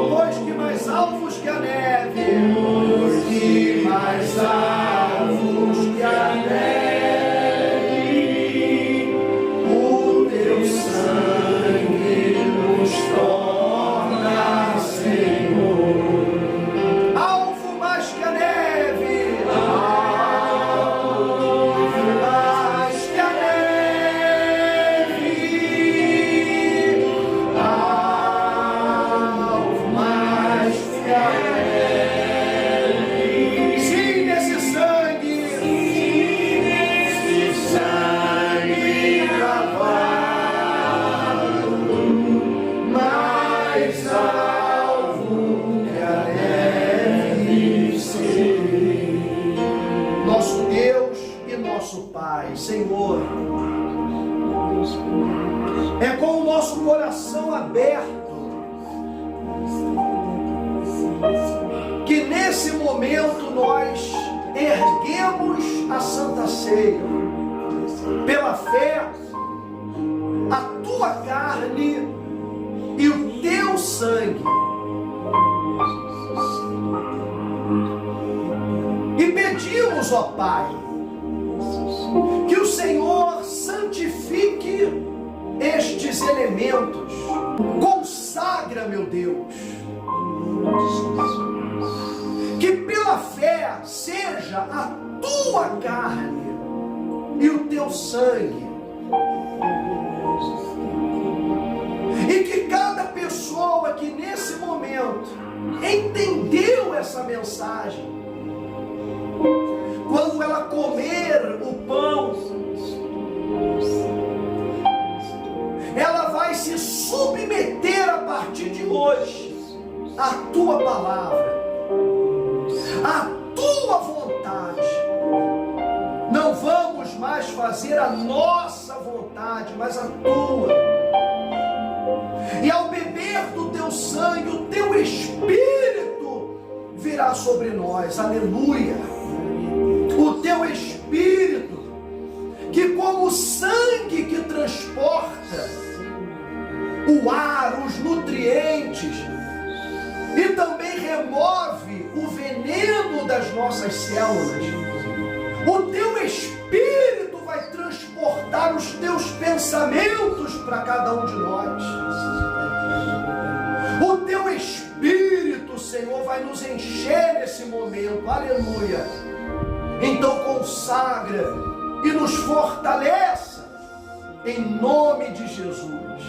pois que mais alvos que a neve, pois que mais alvos que a neve, o teu sangue nos torna, Senhor. Alvo mais que a neve, alvo mais que a neve, alvo mais que a neve. Sim, nesse sangue, gravado, mais alvo que a neve ser. Nosso Deus e nosso Pai, Senhor, é com o nosso coração aberto que nesse momento nós erguemos a Santa Ceia. Pela fé, a tua carne e o teu sangue. E pedimos, ó Pai, que o Senhor santifique estes elementos. Consagra, meu Deus, que pela fé seja a tua carne e o teu sangue, e que cada pessoa que nesse momento entendeu essa mensagem, quando ela comer o pão, ela vai se submeter a partir de hoje à tua palavra, à tua vontade. Não vamos mais fazer a nossa vontade, mas a tua. E ao beber do teu sangue, o teu Espírito virá sobre nós. Aleluia! O teu Espírito, que como sangue que transporta o ar, os nutrientes, e também remove o veneno das nossas células, o teu Espírito vai transportar os teus pensamentos para cada um de nós. O teu Espírito, Senhor, vai nos encher nesse momento. Aleluia! Então consagra e nos fortaleça em nome de Jesus.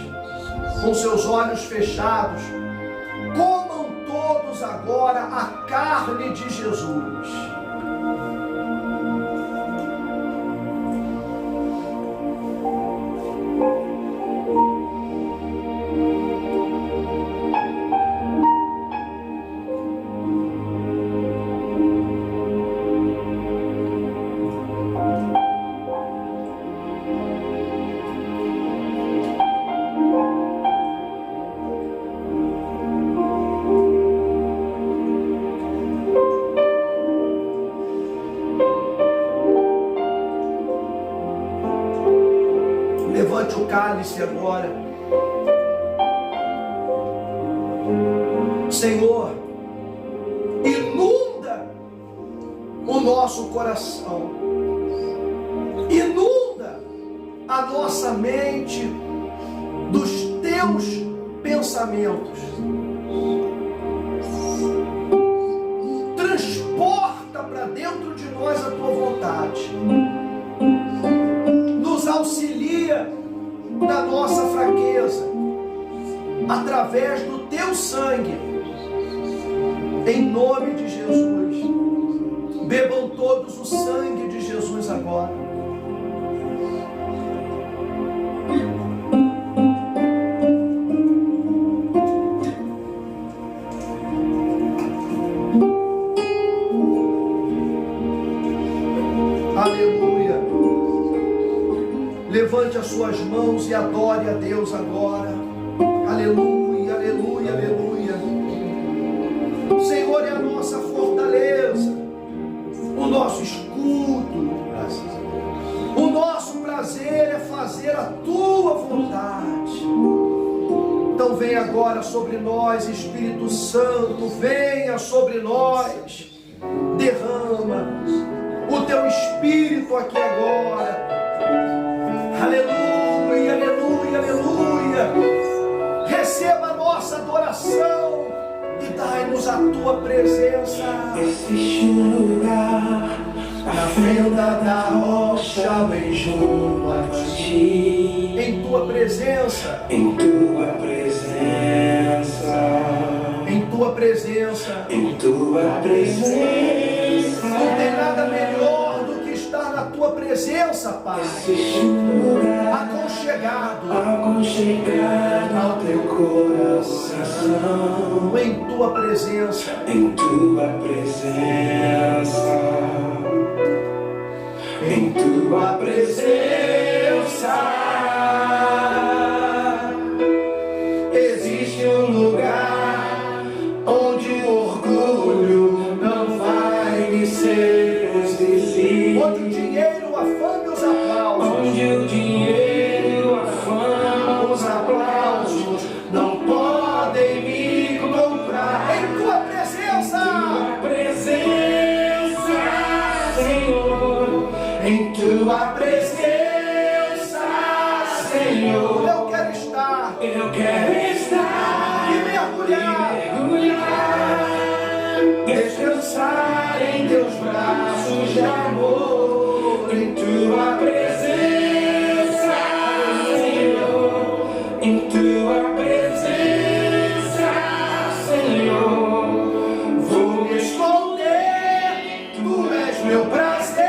Com seus olhos fechados, comam todos agora a carne de Jesus. Levante o cálice agora. Senhor, inunda o nosso coração, inunda a nossa mente dos teus pensamentos, transporta para dentro de nós a tua vontade, nos auxilia na nossa fraqueza, através do teu sangue, em nome de Jesus. Bebam todos o sangue de Jesus agora. Aleluia. Levante as suas mãos e adore a Deus agora. Aleluia, aleluia, aleluia. O Senhor é a nossa fortaleza, o nosso escudo. Graças a Deus. O nosso prazer é fazer a tua vontade. Então vem agora sobre nós, Espírito Santo, venha sobre nós, derrama o teu Espírito aqui agora. Aleluia, aleluia, aleluia. Receba a nossa adoração e dai-nos a tua presença. Existe um lugar na fenda da rocha, bem junto a ti. Em tua presença, Em tua presença, em tua presença, em tua presença. não tem nada melhor do que estar na tua presença, Pai. Existe um lugar Aconchegado aconchegado ao teu coração. em tua presença. Em tua presença, em tua presença, existe um lugar onde o orgulho não vai me seduzir, Onde o dinheiro, a fama e os aplausos onde o dinheiro, a fama, os aplausos não podem me comprar. em tua presença. Tua presença, Senhor, em tua presença, Senhor, Eu quero estar eu quero estar e mergulhar descansar em teus braços de amor, em tua presença, Senhor, em tua presença, Senhor, vou me esconder, tu és meu prazer,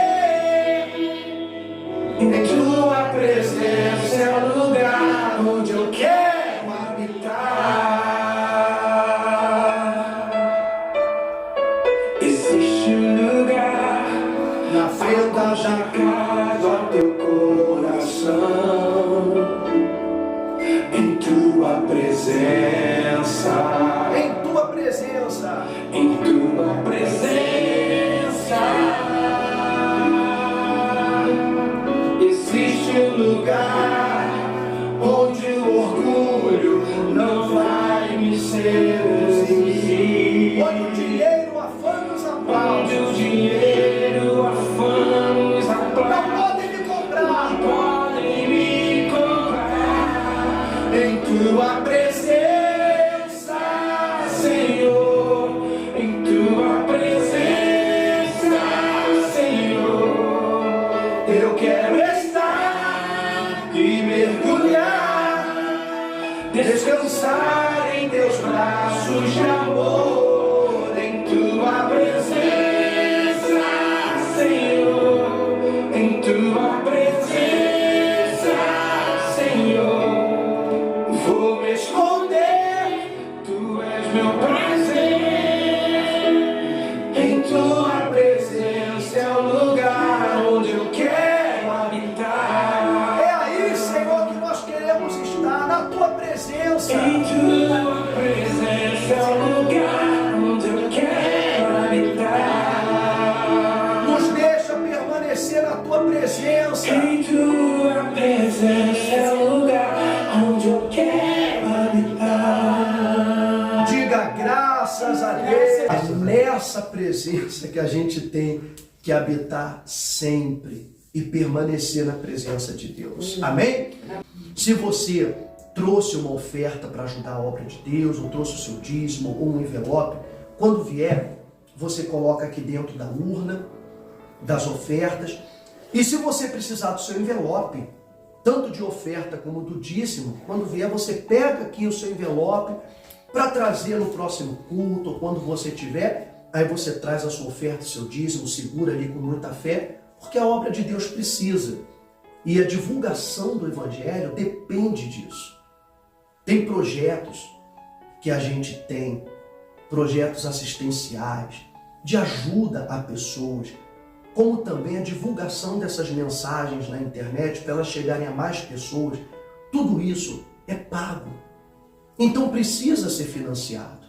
em tua presença é o lugar onde eu quero habitar. Existe um lugar na fenda da chegado ao teu coração, em tua presença, em tua presença. em tua presença. Existe um lugar onde o orgulho não vai me seduzir, Onde o dinheiro, a fama e os onde aplausos o dinheiro, a fama, os não aplausos podem me comprar. podem me comprar. Em tua presença, Senhor, em tua presença, Senhor, eu quero estar e mergulhar, descansar em teus braços de amor, em tua presença, Senhor, em tua presença, Senhor, vou me esconder, tu és meu prazer, em tua presença é o lugar onde eu quero habitar. É aí, Senhor, que nós queremos estar, na tua presença. Em tua presença é o lugar onde eu quero habitar. Nos deixa permanecer na tua presença. Em tua presença é o nessa presença que a gente tem que habitar sempre e permanecer na presença de Deus. Amém? Se você trouxe uma oferta para ajudar a obra de Deus, ou trouxe o seu dízimo, ou um envelope, quando vier, você coloca aqui dentro da urna das ofertas. E se você precisar do seu envelope, tanto de oferta como do dízimo, quando vier, você pega aqui o seu envelope para trazer no próximo culto, ou quando você tiver, aí você traz a sua oferta, seu dízimo, segura ali com muita fé, porque a obra de Deus precisa. E a divulgação do Evangelho depende disso. Tem projetos que a gente tem, projetos assistenciais, de ajuda a pessoas, como também a divulgação dessas mensagens na internet para elas chegarem a mais pessoas. Tudo isso é pago. Então precisa ser financiado.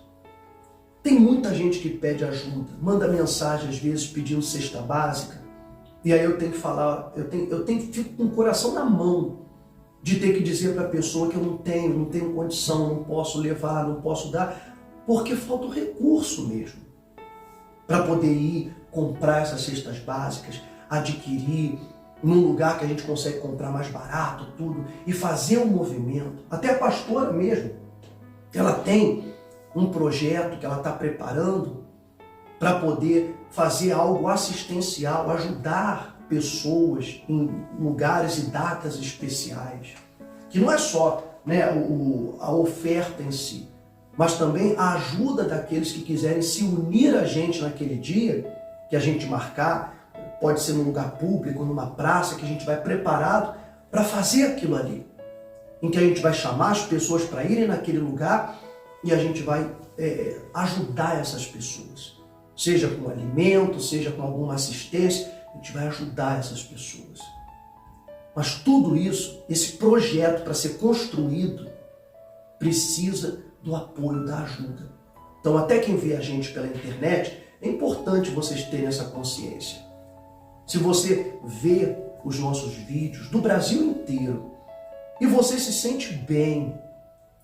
Tem muita gente que pede ajuda, manda mensagem às vezes pedindo cesta básica, e aí eu tenho que falar, fico com o coração na mão de ter que dizer para a pessoa que eu não tenho condição, não posso levar, não posso dar, porque falta o recurso mesmo para poder ir comprar essas cestas básicas, adquirir num lugar que a gente consegue comprar mais barato, tudo, e fazer um movimento. Até a pastora mesmo, ela tem um projeto que ela está preparando para poder fazer algo assistencial, ajudar pessoas em lugares e datas especiais. Que não é só, né, a oferta em si, mas também a ajuda daqueles que quiserem se unir a gente naquele dia que a gente marcar, pode ser num lugar público, numa praça, que a gente vai preparado para fazer aquilo ali, em que a gente vai chamar as pessoas para irem naquele lugar e a gente vai ajudar essas pessoas, seja com alimento, seja com alguma assistência, a gente vai ajudar essas pessoas. Mas tudo isso, esse projeto para ser construído, precisa do apoio, da ajuda. Então até quem vê a gente pela internet, é importante vocês terem essa consciência. Se você vê os nossos vídeos do Brasil inteiro e você se sente bem,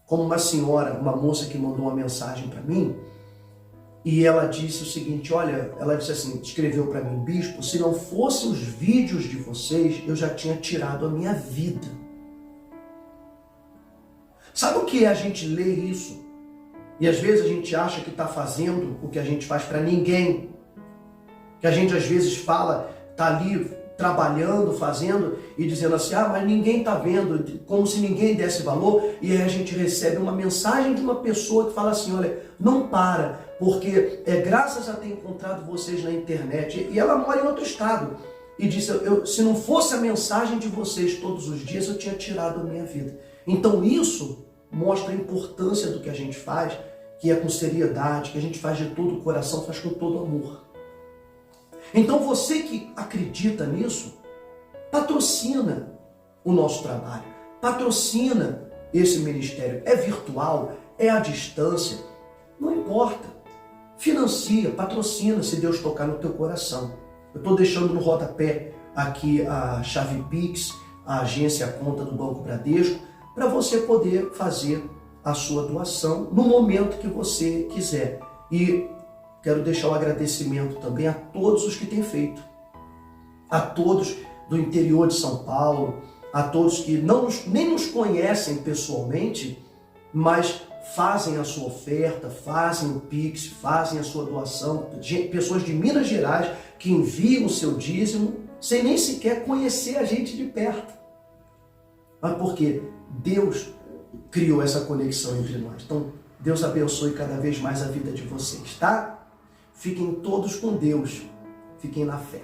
como uma senhora, uma moça que mandou uma mensagem para mim, e ela disse o seguinte, olha, ela disse assim, escreveu para mim, bispo, se não fossem os vídeos de vocês, eu já tinha tirado a minha vida. Sabe o que é a gente ler isso? E às vezes a gente acha que está fazendo o que a gente faz para ninguém. Que a gente às vezes fala, está ali trabalhando, fazendo e dizendo assim, mas ninguém está vendo, como se ninguém desse valor. E aí a gente recebe uma mensagem de uma pessoa que fala assim, olha, não para, porque graças a ter encontrado vocês na internet. E ela mora em outro estado. E disse, se não fosse a mensagem de vocês todos os dias, eu tinha tirado a minha vida. Então isso mostra a importância do que a gente faz, que é com seriedade, que a gente faz de todo o coração, faz com todo amor. Então você que acredita nisso, patrocina o nosso trabalho, patrocina esse ministério. É virtual, é à distância, não importa. Financia, patrocina se Deus tocar no teu coração. Eu estou deixando no rodapé aqui a chave Pix, a agência, a conta do Banco Bradesco, para você poder fazer a sua doação no momento que você quiser. E quero deixar um agradecimento também a todos os que têm feito. A todos do interior de São Paulo, a todos que nem nos conhecem pessoalmente, mas fazem a sua oferta, fazem o Pix, fazem a sua doação. Pessoas de Minas Gerais que enviam o seu dízimo sem nem sequer conhecer a gente de perto. Mas por quê? Deus criou essa conexão entre nós. Então, Deus abençoe cada vez mais a vida de vocês, tá? Fiquem todos com Deus. Fiquem na fé.